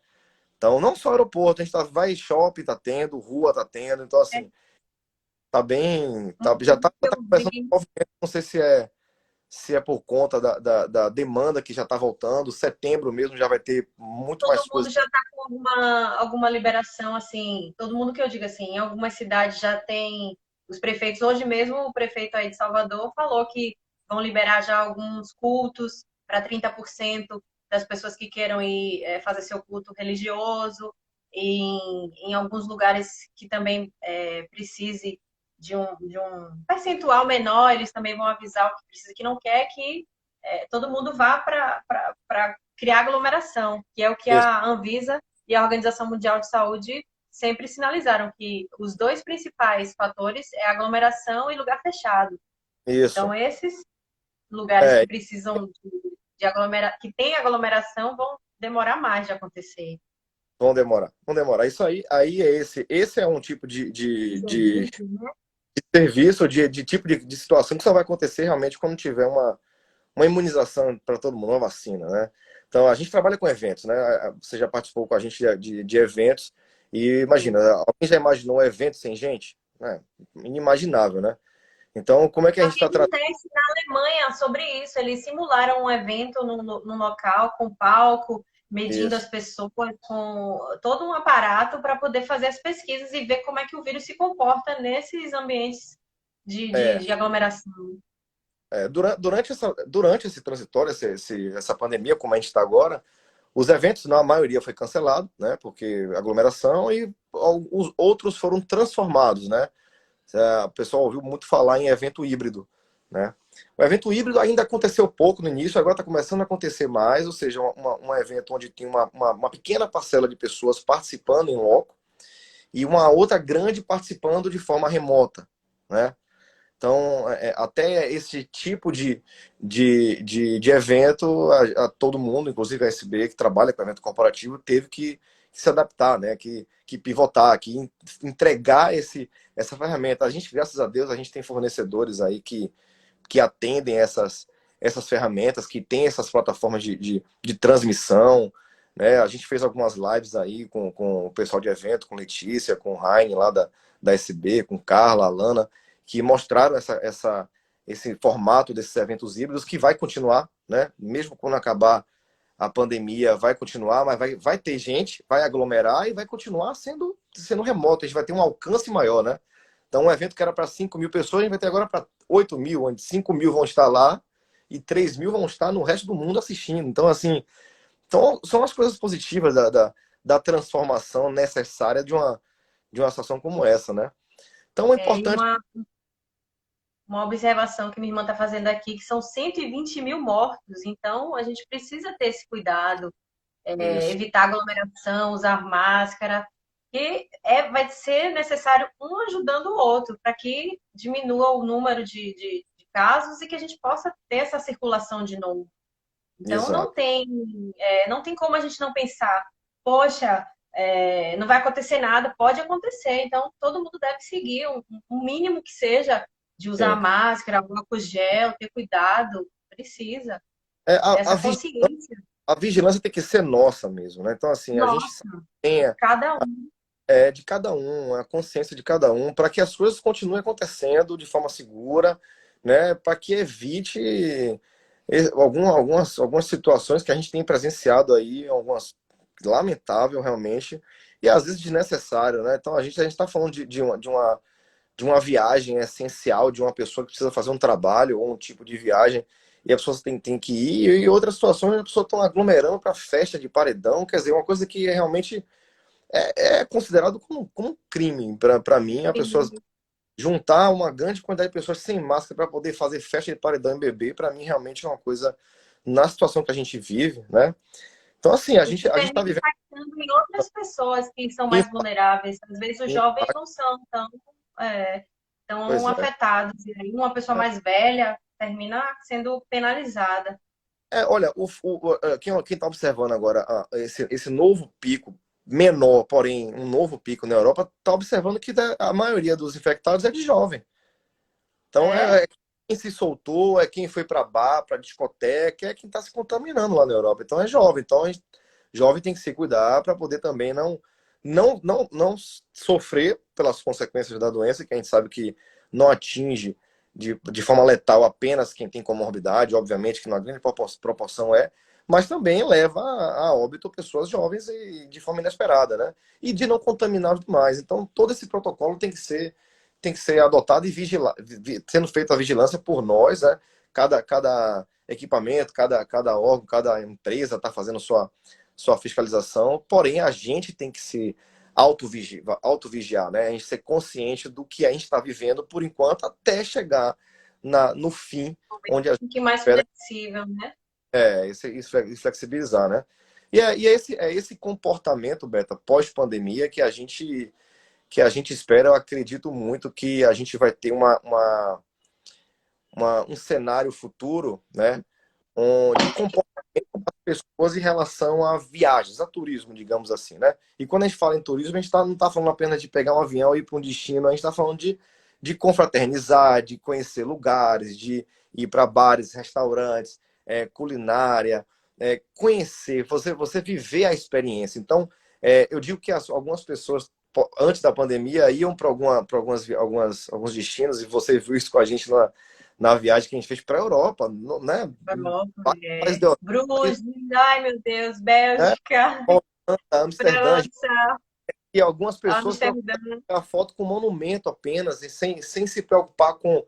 Então, não só aeroporto, a gente vai shopping, tá tendo, rua tá tendo, então É, assim, tá bem, uma já coisa tá, que já tá eu começando vi, um movimento, não sei se é por conta da demanda que já está voltando. Setembro mesmo já vai ter muito todo mais coisa. mundo já está com alguma liberação, assim, todo mundo que eu digo assim, em algumas cidades já tem, os prefeitos, hoje mesmo o prefeito aí de Salvador falou que vão liberar já alguns cultos para 30% das pessoas que queiram ir fazer seu culto religioso, em alguns lugares que também precise de um percentual menor, eles também vão avisar o que precisa, que não quer que todo mundo vá para criar aglomeração, que é o que Isso, a Anvisa e a Organização Mundial de Saúde sempre sinalizaram, que os dois principais fatores é aglomeração e lugar fechado. Então, isso. esses lugares que É, precisam de que tem aglomeração vão demorar mais de acontecer. vão demorar. Isso aí é esse é um tipo de Serviços, né? serviço, de tipo de situação que só vai acontecer realmente quando tiver uma imunização para todo mundo, uma vacina, né? Então, a gente trabalha com eventos, né? Você já participou com a gente de eventos e imagina, alguém já imaginou um evento sem gente? É, inimaginável, né? Então, como é que a Já gente está vi um tratando teste na Alemanha sobre isso. Eles simularam um evento no local, com palco, medindo isso? as pessoas, com todo um aparato para poder fazer as pesquisas e ver como é que o vírus se comporta nesses ambientes É, de aglomeração. durante esse transitório, essa pandemia, como a gente está agora, os eventos, na maioria, foi cancelado, né? Porque aglomeração e os outros foram transformados, né? O pessoal ouviu muito falar em evento híbrido, né? O evento híbrido ainda aconteceu pouco no início, agora está começando a acontecer mais, ou seja, um evento onde tem uma pequena parcela de pessoas participando em loco e uma outra grande participando de forma remota, né? Então, até esse tipo de evento, todo mundo, inclusive a SB, que trabalha com evento corporativo, teve que se adaptar, né? Que pivotar, que entregar essa ferramenta. A gente, graças a Deus, a gente tem fornecedores aí que atendem essas ferramentas, que tem essas plataformas de transmissão, né? A gente fez algumas lives aí com o pessoal de evento, com Letícia, com o Raine lá da SB, com Carla, Alana, que mostraram esse formato desses eventos híbridos que vai continuar, né? Mesmo quando acabar a pandemia, vai continuar, mas vai ter gente, vai aglomerar e vai continuar sendo remoto. A gente vai ter um alcance maior, né? Então, um evento que era para 5 mil pessoas, a gente vai ter agora para 8 mil, onde 5 mil vão estar lá e 3 mil vão estar no resto do mundo assistindo. Então, assim, são as coisas positivas da transformação necessária de uma situação como essa, né? Então, é E importante. uma observação que minha irmã está fazendo aqui, que são 120 mil mortos, então a gente precisa ter esse cuidado, Isso, evitar aglomeração, usar máscara, e vai ser necessário um ajudando o outro para que diminua o número de casos e que a gente possa ter essa circulação de novo. Então exato. não tem como a gente não pensar, poxa, não vai acontecer nada, pode acontecer. Então, todo mundo deve seguir um mínimo que seja de usar Sim. máscara, álcool gel, ter cuidado, precisa É, dessa consciência. a vigilância tem que ser nossa mesmo, né? Então, assim, a gente Nossa, tenha cada um. de cada um, a consciência de cada um, para que as coisas continuem acontecendo de forma segura, né? Para que evite algumas situações que a gente tem presenciado aí, algumas lamentável realmente, e às vezes desnecessário, né? Então a gente está falando de uma viagem essencial, de uma pessoa que precisa fazer um trabalho ou um tipo de viagem, e a pessoa tem que ir, e outras situações a pessoa está aglomerando para festa de paredão, quer dizer, uma coisa que realmente é considerado como um crime para mim, a pessoa juntar uma grande quantidade de pessoas sem máscara para poder fazer festa de paredão e beber, para mim realmente é uma coisa, na situação que a gente vive, né? Então, assim, E que a gente está termina vivendo impactando em outras pessoas que são mais isso, vulneráveis. Às vezes os jovens não são tão pois é. afetados. E aí uma pessoa mais velha termina sendo penalizada. Olha, quem está observando agora esse novo pico menor, porém um novo pico na Europa, está observando que a maioria dos infectados é de jovem. Então É, é quem se soltou, é quem foi para bar, para discoteca, é quem está se contaminando lá na Europa. Então é jovem. Então jovem tem que se cuidar para poder também não sofrer pelas consequências da doença, que a gente sabe que não atinge de forma letal apenas quem tem comorbidade, obviamente que na grande proporção mas também leva a óbito pessoas jovens e de forma inesperada, né? E de não contaminar demais. Então todo esse protocolo tem que ser adotado e sendo feita a vigilância por nós, né? Cada equipamento, cada órgão, cada empresa está fazendo sua fiscalização, porém a gente tem que se autovigiar, né? A gente ser consciente do que a gente está vivendo por enquanto, até chegar no fim, onde a gente um que mais espera flexível, né? isso flexibilizar, né? E é esse comportamento, Beta, pós-pandemia que a gente espera. Eu acredito muito que a gente vai ter um cenário futuro, né, de comportamento das pessoas em relação a viagens, a turismo, digamos assim, né? E quando a gente fala em turismo, a gente não está falando apenas de pegar um avião e ir para um destino, a gente está falando de confraternizar, de conhecer lugares, de ir para bares, restaurantes, culinária, conhecer, você viver a experiência. Então, eu digo que algumas pessoas antes da pandemia iam para alguns destinos, e você viu isso com a gente na viagem que a gente fez para a Europa, né? Europa, País da Bruges, ai meu Deus, né? Bélgica, Amsterdã, França, e algumas pessoas Amsterdã. preocupadas com a foto com monumento apenas, e sem se preocupar com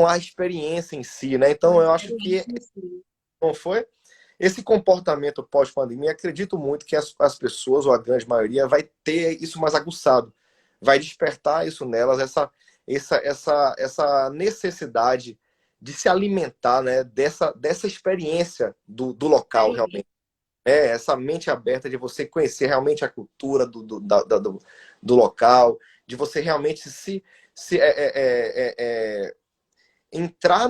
a experiência em si, né? Uma Então, eu acho que experiência assim. não foi esse comportamento pós-pandemia. Acredito muito que as pessoas, ou a grande maioria, vai ter isso mais aguçado, vai despertar isso nelas, essa necessidade de se alimentar, né, dessa experiência do local, Experiência. realmente. Essa mente aberta de você conhecer realmente a cultura do local, de você realmente se entrar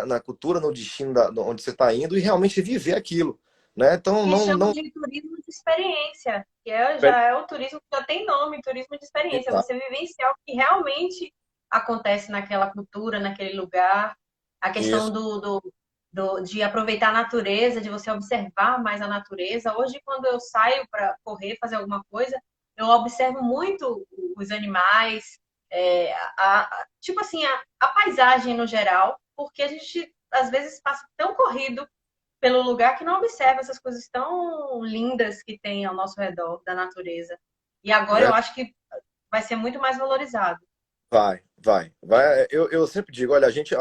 na cultura, no destino onde você está indo e realmente viver aquilo, né? Então, Que não, chamam não de turismo de experiência, já é o turismo que já tem nome, turismo de experiência. exato, Você vivenciar o que realmente acontece naquela cultura, naquele lugar. A questão isso, de aproveitar a natureza, de você observar mais a natureza. Hoje, quando eu saio para correr, fazer alguma coisa, eu observo muito os animais, tipo assim, a paisagem no geral, porque a gente às vezes passa tão corrido pelo lugar que não observa essas coisas tão lindas que tem ao nosso redor da natureza. E agora eu né? acho que vai ser muito mais valorizado. Vai. Eu sempre digo, olha, a gente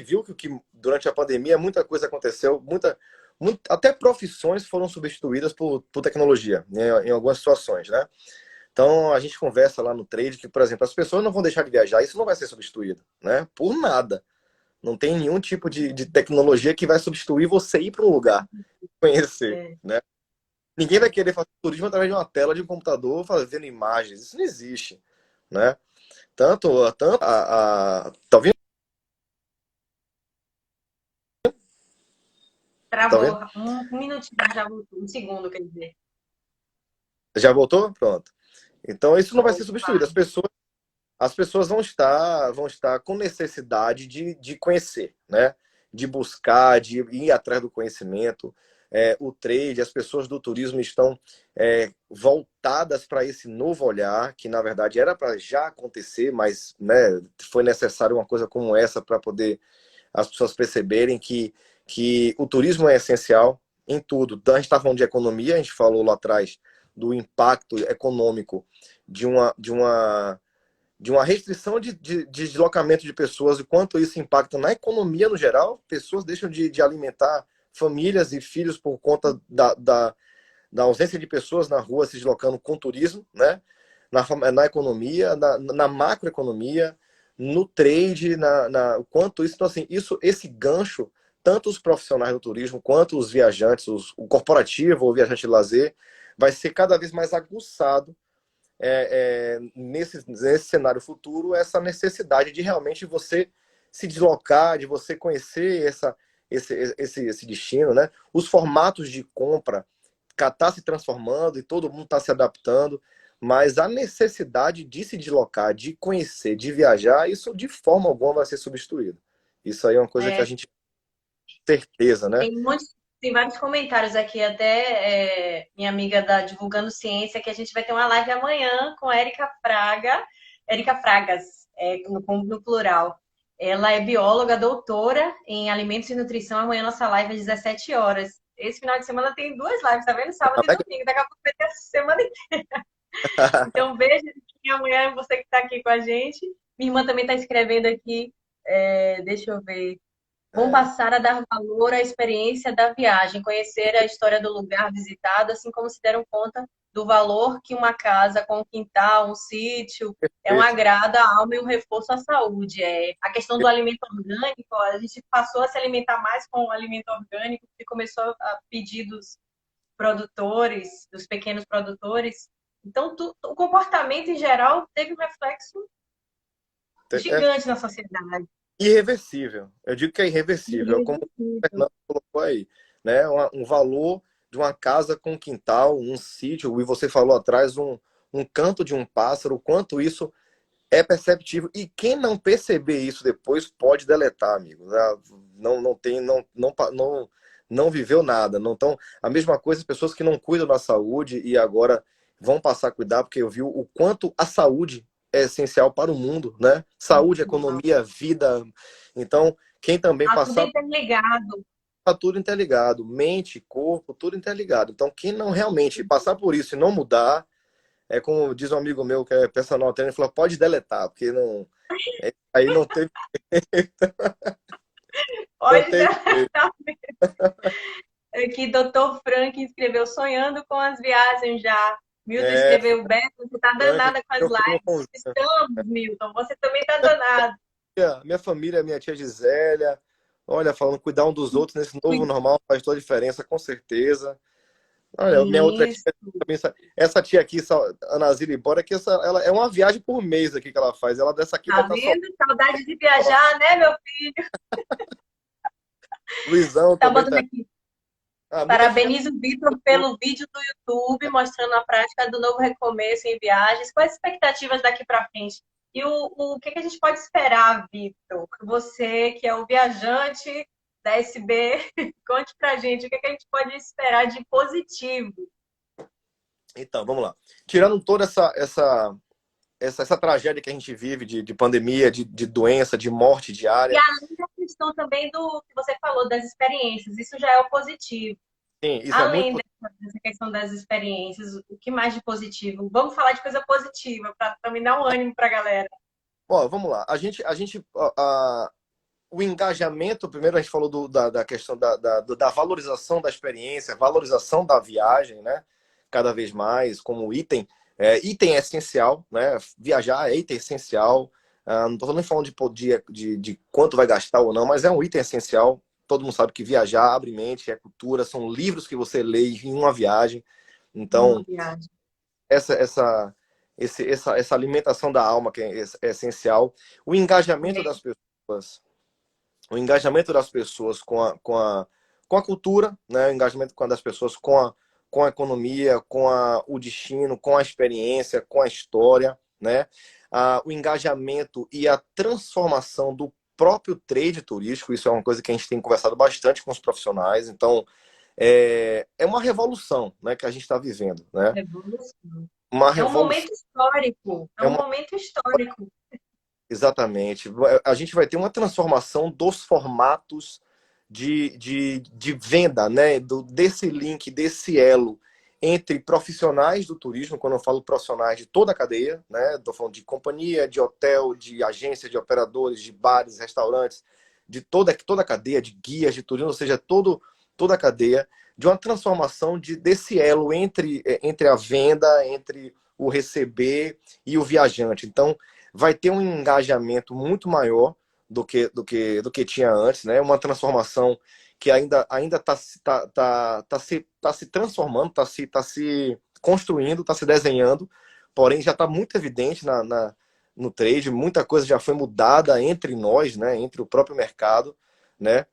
viu que durante a pandemia muita coisa aconteceu, até profissões foram substituídas por tecnologia, né, em algumas situações, né? Então a gente conversa lá no trade que, por exemplo, as pessoas não vão deixar de viajar, isso não vai ser substituído, né? Por nada. Não tem nenhum tipo de tecnologia que vai substituir você ir para um lugar, conhecer, É, né? Ninguém vai é. querer fazer turismo através de uma tela de um computador fazendo imagens. Isso não existe, né? Tanto tá ouvindo? Tá Travou vendo? um minutinho, já voltou, um segundo, quer dizer. Já voltou? Pronto. Então, isso não vai ser Opa. substituído. As pessoas vão estar com necessidade de conhecer, né? De buscar, de ir atrás do conhecimento. O trade, as pessoas do turismo estão voltadas para esse novo olhar, que na verdade era para já acontecer, mas né, foi necessário uma coisa como essa para poder as pessoas perceberem que o turismo é essencial em tudo. Então, a gente está falando de economia, a gente falou lá atrás do impacto econômico de uma restrição de deslocamento de pessoas, e quanto isso impacta na economia no geral. Pessoas deixam de alimentar famílias e filhos por conta da ausência de pessoas na rua se deslocando com turismo, né? Na economia, na macroeconomia, no trade, o quanto isso. Então, assim, esse gancho, tanto os profissionais do turismo quanto os viajantes, o corporativo ou o viajante de lazer, vai ser cada vez mais aguçado nesse cenário futuro, essa necessidade de realmente você se deslocar, de você conhecer esse destino, né? Os formatos de compra está se transformando e todo mundo está se adaptando, mas a necessidade de se deslocar, de conhecer, de viajar, isso de forma alguma vai ser substituído. Isso aí é uma coisa que a É, gente tem certeza, né? tem vários comentários aqui, até minha amiga da Divulgando Ciência, que a gente vai ter uma live amanhã com a Érica Fragas, no plural. Ela é bióloga, doutora em alimentos e nutrição. Amanhã nossa live é às 17 horas. Esse final de semana tem duas lives, tá vendo? Sábado e domingo. Daqui a pouco vai ter a semana inteira. Então, beijo e amanhã você que está aqui com a gente. Minha irmã também está escrevendo aqui. Deixa eu ver. Vão É, passar a dar valor à experiência da viagem, conhecer a história do lugar visitado, assim como se deram conta do valor que uma casa com um quintal, um sítio, é um perfeito. agrado à alma e um reforço à saúde. A questão do alimento orgânico, a gente passou a se alimentar mais com o alimento orgânico, porque começou a pedir dos produtores, dos pequenos produtores. Então, o comportamento em geral teve um reflexo É gigante na sociedade. irreversível. Eu digo que é irreversível, como o Fernando colocou aí, né? Um valor de uma casa com quintal, um sítio, e você falou atrás um canto de um pássaro, o quanto isso é perceptível. E quem não perceber isso depois pode deletar, amigo. Não tem, não viveu nada. Não tão, a mesma coisa, as pessoas que não cuidam da saúde e agora vão passar a cuidar, porque eu vi o quanto a saúde é essencial para o mundo, né? Saúde, economia, vida. Então, quem também Tá tudo passar, interligado. tá tudo interligado. Mente, corpo, tudo interligado. Então, quem não realmente passar por isso e não mudar, é como diz um amigo meu que é personal trainer, ele falou, pode deletar, porque não, aí não Pode teve jeito. deletar. Aqui, doutor Frank escreveu Sonhando com as Viagens já. Milton É, escreveu Beto, você tá Frank, danada com as meu primo lives. Estamos, Milton, você também tá danado. minha família, minha tia Gisélia, olha, falando cuidar um dos outros nesse novo normal faz toda a diferença, com certeza. Olha, minha outra tia Isso. também, essa tia aqui, Ana Zília Bora, que ela é uma viagem por mês aqui que ela faz. Ela dessa aqui vai Tá estar só. vendo? Saudade de viajar, né, meu filho? Luizão Tá também botando tá. aqui. Muita gente já Parabenizo o Vitor pelo vídeo do YouTube mostrando a prática do novo recomeço em viagens. Quais as expectativas daqui para frente? E o que a gente pode esperar, Vitor? Você, que é o viajante da SB, conte pra gente o que a gente pode esperar de positivo. Então, vamos lá. Tirando toda essa tragédia que a gente vive de pandemia, de doença, de morte E diária, além da questão também do que você falou das experiências, isso já é o positivo. sim, isso é muito Além dessa questão das experiências, o que mais de positivo? Vamos falar de coisa positiva, para também dar um ânimo para a galera. Ó, vamos lá. O engajamento, primeiro a gente falou da questão da valorização da experiência, valorização da viagem, né? Cada vez mais, como item. Item é essencial, né? Viajar é item essencial. Não estou nem falando de quanto vai gastar ou não, mas é um item essencial. Todo mundo sabe que viajar abre mente, é cultura, são livros que você lê em uma viagem. Uma Então, viagem. essa, essa, essa alimentação da alma que é essencial. O engajamento das pessoas, o engajamento das pessoas com a cultura, né? O engajamento das pessoas com a economia, com o destino, com a experiência, com a história, né? O engajamento e a transformação do próprio trade turístico, isso é uma coisa que a gente tem conversado bastante com os profissionais, então é uma revolução, né, que a gente está vivendo, né? Revolução. Uma É um revolução, momento histórico. É é um uma momento histórico. exatamente. A gente vai ter uma transformação dos formatos de venda, né? Desse link, desse elo entre profissionais do turismo, quando eu falo profissionais de toda a cadeia, né? Estou falando de companhia, de hotel, de agência, de operadores, de bares, restaurantes, de toda a cadeia, de guias de turismo, ou seja, toda a cadeia, de uma transformação desse elo entre a venda, entre o receber e o viajante. Então, vai ter um engajamento muito maior do que tinha antes, né? Uma transformação que ainda está se transformando, está se construindo, está se desenhando, porém já está muito evidente no trade, muita coisa já foi mudada entre nós, né? Entre o próprio mercado, né?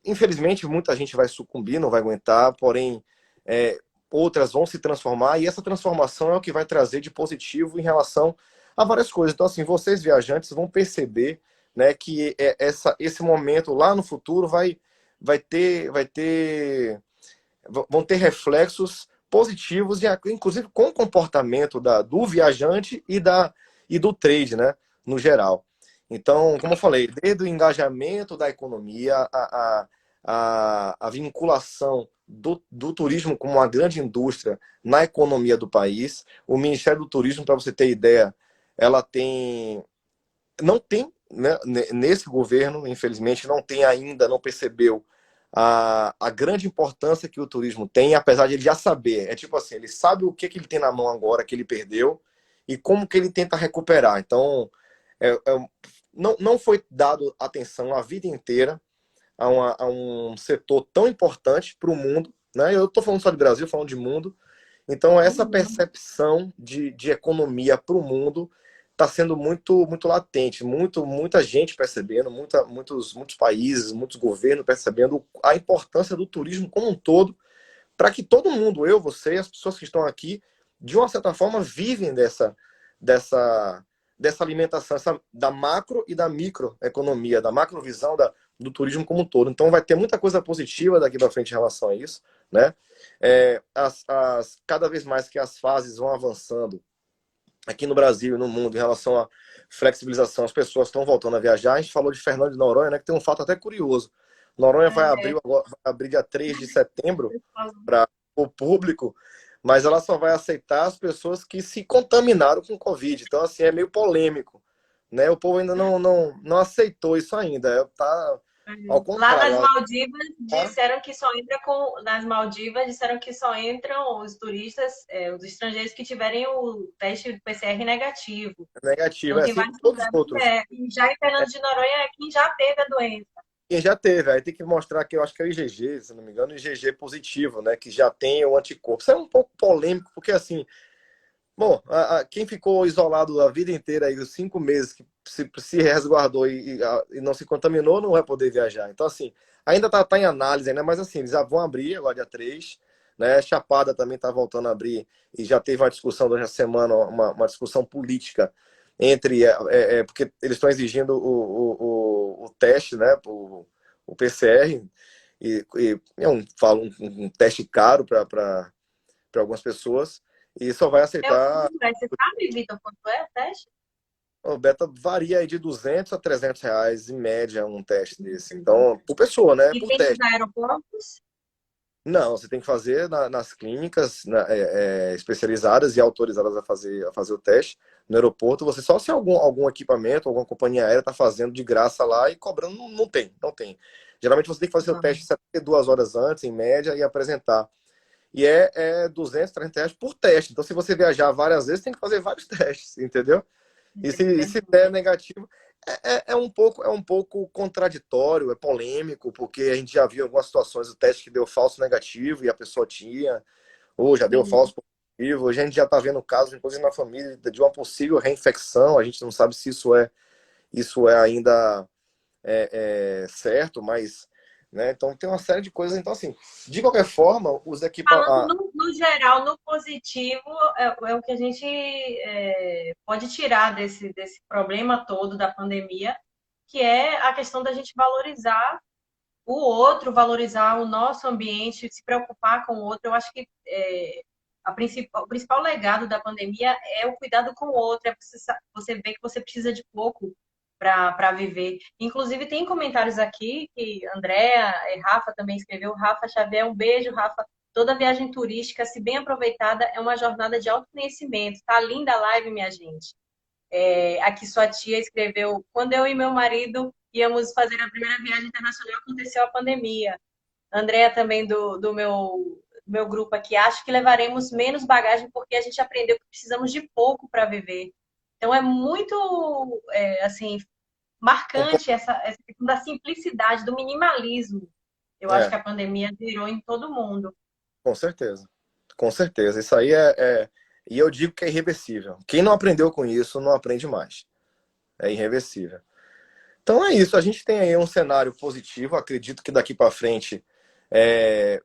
Infelizmente, muita gente vai sucumbir, não vai aguentar, porém, outras vão se transformar, e essa transformação é o que vai trazer de positivo em relação a várias coisas. Então, assim, vocês viajantes vão perceber, né, que esse momento lá no futuro vão ter reflexos positivos, inclusive com o comportamento do viajante e do trade, né, no geral. Então, como eu falei, desde o engajamento da economia, a vinculação do turismo como uma grande indústria na economia do país. O Ministério do Turismo, para você ter ideia, ela não tem, né, nesse governo, infelizmente, não tem ainda, não percebeu a grande importância que o turismo tem, apesar de ele já saber. É tipo assim, ele sabe o que ele tem na mão agora, que ele perdeu, e como que ele tenta recuperar. Então, não foi dado atenção a vida inteira a um setor tão importante para o mundo, né? Eu estou falando só de Brasil, falando de mundo. Então, essa percepção de economia para o mundo está sendo muito, muito latente, muita gente percebendo, muitos países, muitos governos percebendo a importância do turismo como um todo, para que todo mundo, eu, você, as pessoas que estão aqui, de uma certa forma, vivem dessa, dessa alimentação, da macro e da microeconomia, da macrovisão do turismo como um todo. Então, vai ter muita coisa positiva daqui para frente em relação a isso, né? Cada vez mais que as fases vão avançando aqui no Brasil e no mundo em relação à flexibilização, as pessoas estão voltando a viajar. A gente falou de Fernando de Noronha, né, que tem um fato até curioso. Noronha vai abrir dia 3 de setembro para o público, mas ela só vai aceitar as pessoas que se contaminaram com Covid. Então, assim, é meio polêmico, né? O povo ainda não aceitou isso ainda. Tá ao Lá nas contrário. Maldivas disseram que só entra nas Maldivas disseram que só entram os turistas, os estrangeiros que tiverem o teste do PCR negativo. É negativo, Então é tem assim vários como todos os lugares outros. e já em Fernando de Noronha é quem já teve a doença. Quem já teve, aí tem que mostrar que eu acho que é o IgG, se não me engano, o IgG positivo, né? Que já tem o anticorpo. Isso é um pouco polêmico, porque assim, bom, quem ficou isolado a vida inteira, aí, os 5 meses, que se resguardou e não se contaminou, não vai poder viajar. Então, assim, ainda tá em análise, né? Mas assim, eles já vão abrir agora dia 3, né? Chapada também está voltando a abrir, e já teve uma discussão durante a semana, uma discussão política entre. Porque eles estão exigindo o teste, né? O PCR, e é um teste caro para algumas pessoas. E só vai aceitar. Você sabe, Vitor, quanto é o teste? O beta varia aí de R$ 200 a R$ 300 em média um teste desse. Então, por pessoa, né? E Por tem nos teste. aeroportos? Não, você tem que fazer nas clínicas especializadas e autorizadas a fazer o teste. No aeroporto, você só se algum equipamento, alguma companhia aérea está fazendo de graça lá e cobrando, não tem, não tem. Geralmente você tem que fazer o teste 72 horas antes, em média, e apresentar. E é 200, R$ 300 por teste. Então, se você viajar várias vezes, tem que fazer vários testes, entendeu? E se der negativo, é um pouco contraditório, é polêmico, porque a gente já viu em algumas situações o teste que deu falso negativo e a pessoa tinha, ou já deu falso positivo. Hoje a gente já está vendo casos, inclusive na família, de uma possível reinfecção. A gente não sabe se isso é ainda certo, mas né? Então tem uma série de coisas. Então, assim, de qualquer forma, os Falando equipamentos. no geral, no positivo, é o que a gente pode tirar desse problema todo da pandemia, que é a questão da gente valorizar o outro, valorizar o nosso ambiente, se preocupar com o outro. Eu acho que o principal legado da pandemia é o cuidado com o outro, é você ver que você precisa de pouco para viver. Inclusive, tem comentários aqui que Andréa e Rafa também escreveu. Rafa Xavier, um beijo, Rafa. Toda viagem turística, se bem aproveitada, é uma jornada de autoconhecimento. Tá linda a live, minha gente. Aqui sua tia escreveu: quando eu e meu marido íamos fazer a primeira viagem internacional, aconteceu a pandemia. Andréa também do meu grupo aqui, acho que levaremos menos bagagem porque a gente aprendeu que precisamos de pouco para viver. Então é muito assim Um pouco, marcante essa questão da simplicidade, do minimalismo. Eu acho que é, a pandemia virou em todo mundo. com certeza. Com certeza. Isso aí é. E eu digo que é irreversível. Quem não aprendeu com isso, não aprende mais. É irreversível. Então é isso. A gente tem aí um cenário positivo. Acredito que daqui para frente é,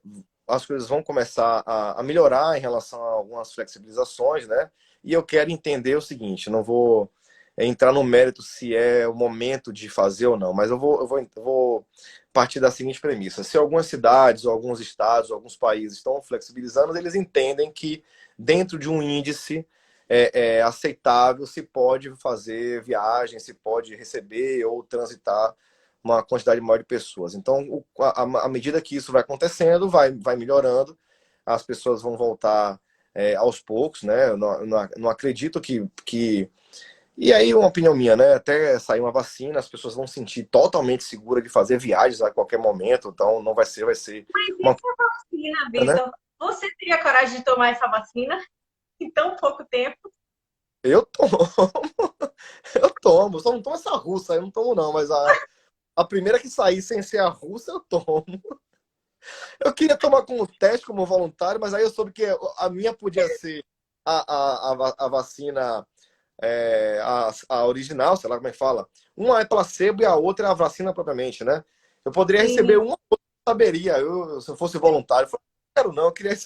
as coisas vão começar a melhorar em relação a algumas flexibilizações, né? E eu quero entender o seguinte: não vou entrar no mérito se é o momento de fazer ou não, mas eu vou partir da seguinte premissa: se algumas cidades, ou alguns estados, ou alguns países estão flexibilizando, eles entendem que dentro de um índice aceitável se pode fazer viagem, se pode receber ou transitar uma quantidade maior de pessoas. Então, à medida que isso vai acontecendo, vai melhorando, as pessoas vão voltar aos poucos, né? Eu não acredito que. E aí, uma opinião minha, né? Até sair uma vacina, as pessoas vão se sentir totalmente seguras de fazer viagens a qualquer momento, então não vai ser Mas uma essa vacina, coisa, né? Vitor, você teria coragem de tomar essa vacina em tão pouco tempo? Eu tomo, eu tomo, só não tomo essa russa, eu não tomo não, mas a primeira que sair sem ser a russa, eu tomo. Eu queria tomar como teste, como voluntário, mas aí eu soube que a minha podia ser a vacina, a original, sei lá como é que fala. Uma é placebo e a outra é a vacina propriamente, né? Eu poderia receber Sim, uma, eu saberia. Se eu fosse voluntário, eu falei, não quero não, eu queria,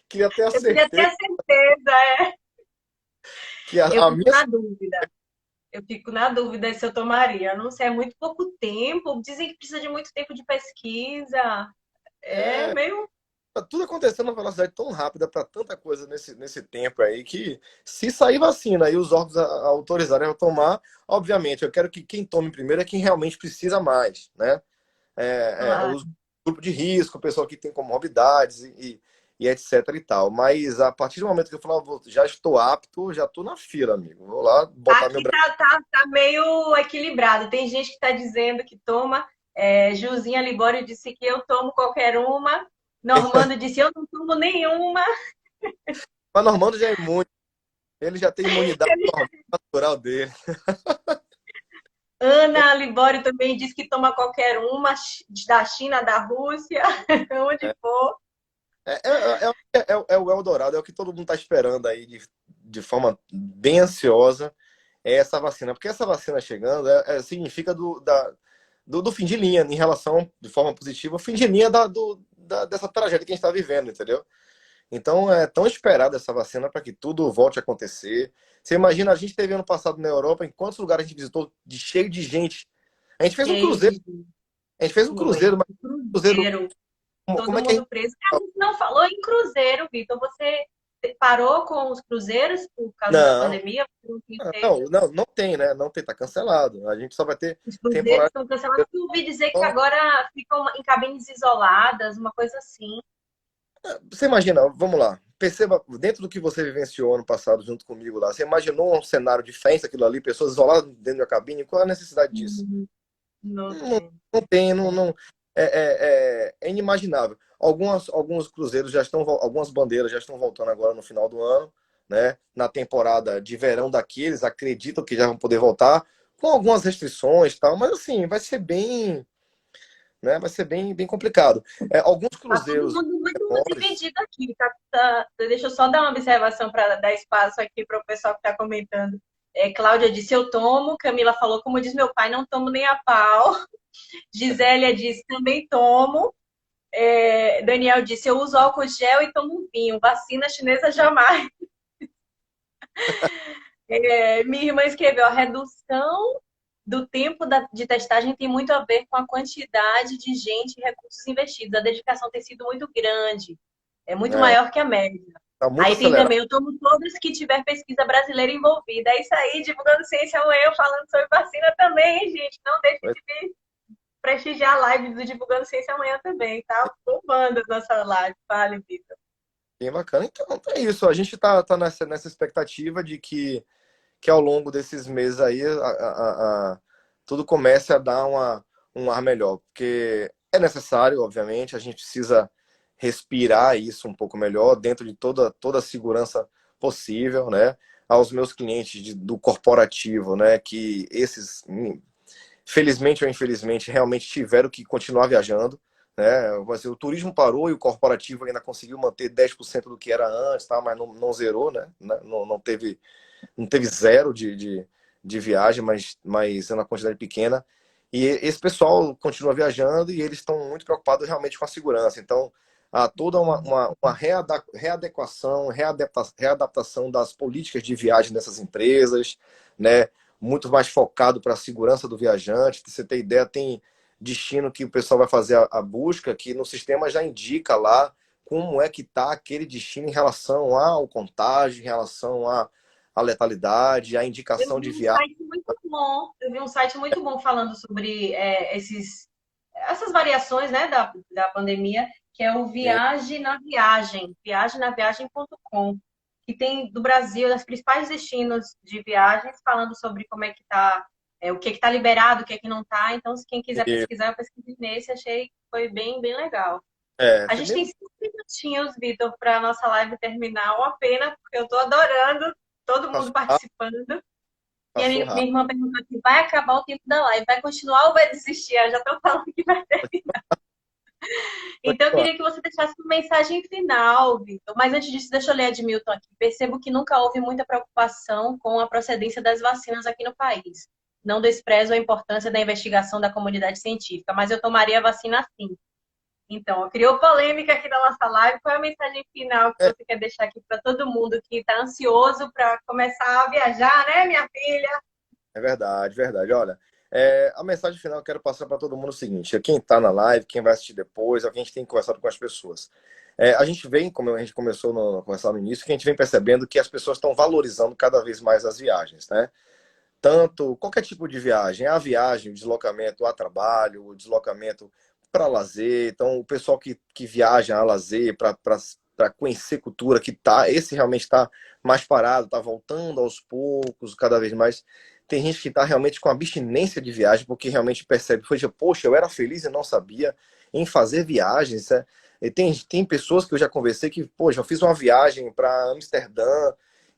queria ter a eu queria ter certeza a certeza. que Eu a fico minha. na dúvida. Eu fico na dúvida se eu tomaria. Não sei, é muito pouco tempo. Dizem que precisa de muito tempo de pesquisa. É É, meio. tá tudo acontecendo numa velocidade tão rápida para tanta coisa nesse tempo aí que se sair vacina e os órgãos autorizarem a tomar, obviamente, eu quero que quem tome primeiro é quem realmente precisa mais, né? Os Claro. grupos de risco, o pessoal que tem comorbidades e etc e tal. Mas a partir do momento que eu falar, já estou apto, já estou na fila, amigo. Vou lá botar meu Aqui braço. tá meio equilibrado. Tem gente que está dizendo que toma. Juzinha Libório disse que eu tomo qualquer uma. Normando disse eu não tomo nenhuma. Mas Normando já é imune, ele já tem imunidade normal, natural dele. Ana Libório também disse que toma qualquer uma, da China, da Rússia, onde for. É o Eldorado, é o que todo mundo está esperando aí de forma bem ansiosa, é essa vacina. Porque essa vacina chegando significa do fim de linha, em relação, de forma positiva, o fim de linha dessa tragédia que a gente está vivendo, entendeu? Então é tão esperada essa vacina para que tudo volte a acontecer. Você imagina, a gente teve ano passado na Europa, em quantos lugares a gente visitou cheio de gente. A gente fez um Cheio cruzeiro, de a gente fez um foi. cruzeiro, mas cruzeiro, Cruzeiro. como Todo é que a mundo gente. preso. A gente não falou em cruzeiro, Vitor. Você parou com os cruzeiros por causa da Não, pandemia? Você não tem não, feito? não tem, né? Não tem, tá cancelado. A gente só vai ter Os cruzeiros temporada. estão cancelados. Eu ouvi dizer que agora ficam em cabines isoladas, uma coisa assim. Você imagina, vamos lá, perceba, dentro do que você vivenciou ano passado junto comigo lá, você imaginou um cenário de festa, aquilo ali, pessoas isoladas dentro da cabine? Qual é a necessidade disso? Não Não, tem. não tem, é inimaginável. Alguns cruzeiros já estão, algumas bandeiras já estão voltando agora no final do ano, né? Na temporada de verão daqueles, acreditam que já vão poder voltar, com algumas restrições e tal, mas assim, vai ser bem, né? Vai ser bem complicado. Alguns Tá todo cruzeiros mundo muito menores, dividido aqui. Deixa eu só dar uma observação para dar espaço aqui para o pessoal que está comentando. Cláudia disse, eu tomo. Camila falou, como diz meu pai, não tomo nem a pau. Gisélia disse, também tomo. Daniel disse, eu uso álcool gel e tomo vinho. Vacina chinesa jamais. Minha irmã escreveu, a redução do tempo de testagem tem muito a ver com a quantidade de gente e recursos investidos. A dedicação tem sido muito grande, é muito É, maior que a média. tá muito Aí tem acelerado. também, eu tomo todas que tiver pesquisa brasileira envolvida. É isso aí, divulgando ciência amanhã, falando sobre vacina também, hein, gente. Não deixe de vir prestigiar a live do Divulgando Ciência amanhã também, tá? Bombando a nossa live. Fale, Vitor. Bem bacana. Então, é isso. A gente tá nessa expectativa de que ao longo desses meses aí tudo comece a dar um ar melhor. Porque é necessário, obviamente, a gente precisa respirar isso um pouco melhor dentro de toda a segurança possível, né? Aos meus clientes do corporativo, né? Que esses, felizmente ou infelizmente, realmente tiveram que continuar viajando, né? Mas o turismo parou e o corporativo ainda conseguiu manter 10% do que era antes, tá? Mas não zerou, né? Não teve zero de viagem, mas é uma quantidade pequena. E esse pessoal continua viajando e eles estão muito preocupados realmente com a segurança. Então, há toda uma readequação, readaptação das políticas de viagem dessas empresas, né? Muito mais focado para a segurança do viajante. Pra você ter ideia, tem destino que o pessoal vai fazer a busca, que no sistema já indica lá como é que está aquele destino em relação ao contágio, em relação à letalidade, à Eu indicação de vi um viagem. site muito bom, eu vi um site muito bom falando sobre essas variações, né, da pandemia, que é o Viagem na Viagem, viagemnaviagem.com, que tem do Brasil, das principais destinos de viagens, falando sobre como é que tá, o que está liberado, o que é que não está. Então, se quem quiser E, pesquisar, eu pesquisei nesse, achei que foi bem, bem legal. A foi gente bem tem 5 minutinhos, Vitor, para a nossa live terminar. Uma pena, porque eu estou adorando todo mundo passou rápido, participando. E a passou minha rápido. irmã perguntou aqui, vai acabar o tempo da live? Vai continuar ou vai desistir? Eu já estou falando que vai terminar. Então, eu queria que você deixasse uma mensagem final, Vitor. Mas antes disso, deixa eu ler a de Milton aqui. Percebo que nunca houve muita preocupação com a procedência das vacinas aqui no país. Não desprezo a importância da investigação da comunidade científica, mas eu tomaria a vacina sim. Então, criou polêmica aqui na nossa live. Qual é a mensagem final que É, você quer deixar aqui para todo mundo que está ansioso para começar a viajar, né, minha filha? é verdade, verdade. Olha, a mensagem final que eu quero passar para todo mundo é o seguinte: quem está na live, quem vai assistir depois, a gente tem conversado com as pessoas. A gente vem, como a gente começou a conversar no início, que a gente vem percebendo que as pessoas estão valorizando cada vez mais as viagens, né? Tanto qualquer tipo de viagem, a viagem, o deslocamento a trabalho, o deslocamento para lazer. Então, o pessoal que viaja a lazer para conhecer cultura, esse realmente está mais parado, está voltando aos poucos, cada vez mais. Tem gente que está realmente com abstinência de viagem, porque realmente percebe, foi, poxa, eu era feliz e não sabia em fazer viagens. Né? E tem pessoas que eu já conversei que, poxa, eu fiz uma viagem para Amsterdã,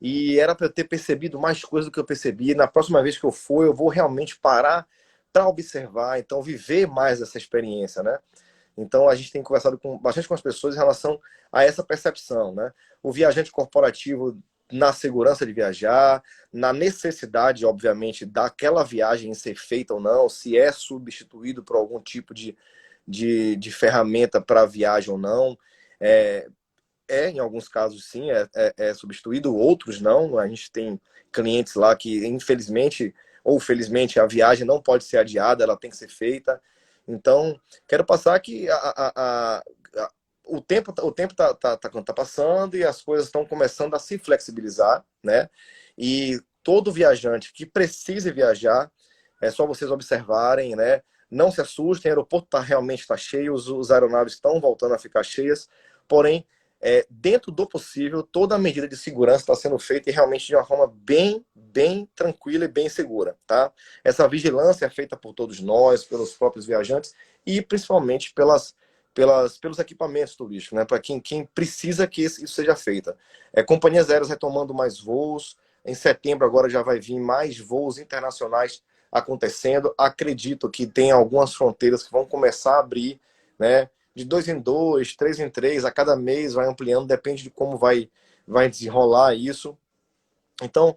e era para eu ter percebido mais coisas do que eu percebi. Na próxima vez que eu for, eu vou realmente parar para observar, então viver mais essa experiência, né? Então a gente tem conversado bastante com as pessoas em relação a essa percepção, né? O viajante corporativo na segurança de viajar, na necessidade, obviamente, daquela viagem ser feita ou não, se é substituído por algum tipo de ferramenta para viagem ou não. É, em alguns casos, sim, é substituído, outros não. A gente tem clientes lá que, infelizmente ou felizmente, a viagem não pode ser adiada, ela tem que ser feita. Então, quero passar que o tempo tá passando e as coisas estão começando a se flexibilizar, né? E todo viajante que precise viajar, é só vocês observarem, né? Não se assustem, o aeroporto realmente está cheio, os aeronaves estão voltando a ficar cheias, porém, dentro do possível, toda a medida de segurança está sendo feita e realmente de uma forma bem, bem tranquila e bem segura, tá? Essa vigilância é feita por todos nós, pelos próprios viajantes e principalmente pelos equipamentos turísticos, né? Para quem precisa que isso seja feito. Companhias aéreas retomando mais voos. Em setembro agora já vai vir mais voos internacionais acontecendo. Acredito que tem algumas fronteiras que vão começar a abrir, né? De 2 em 2, 3 em 3, a cada mês vai ampliando, depende de como vai desenrolar isso. Então,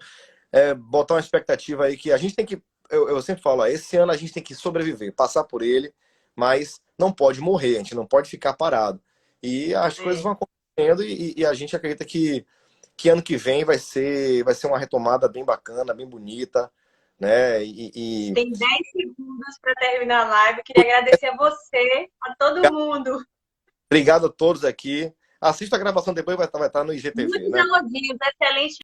botar uma expectativa aí que a gente tem que eu sempre falo, ó, esse ano a gente tem que sobreviver, passar por ele, mas não pode morrer, a gente não pode ficar parado. E as coisas É. vão acontecendo e a gente acredita que ano que vem vai ser uma retomada bem bacana, bem bonita, né? Tem 10 segundos para terminar a live. Queria agradecer a você, a todo mundo. Obrigado a todos aqui. Assista a gravação depois, vai estar no IGTV, Muitos né? elogios, excelente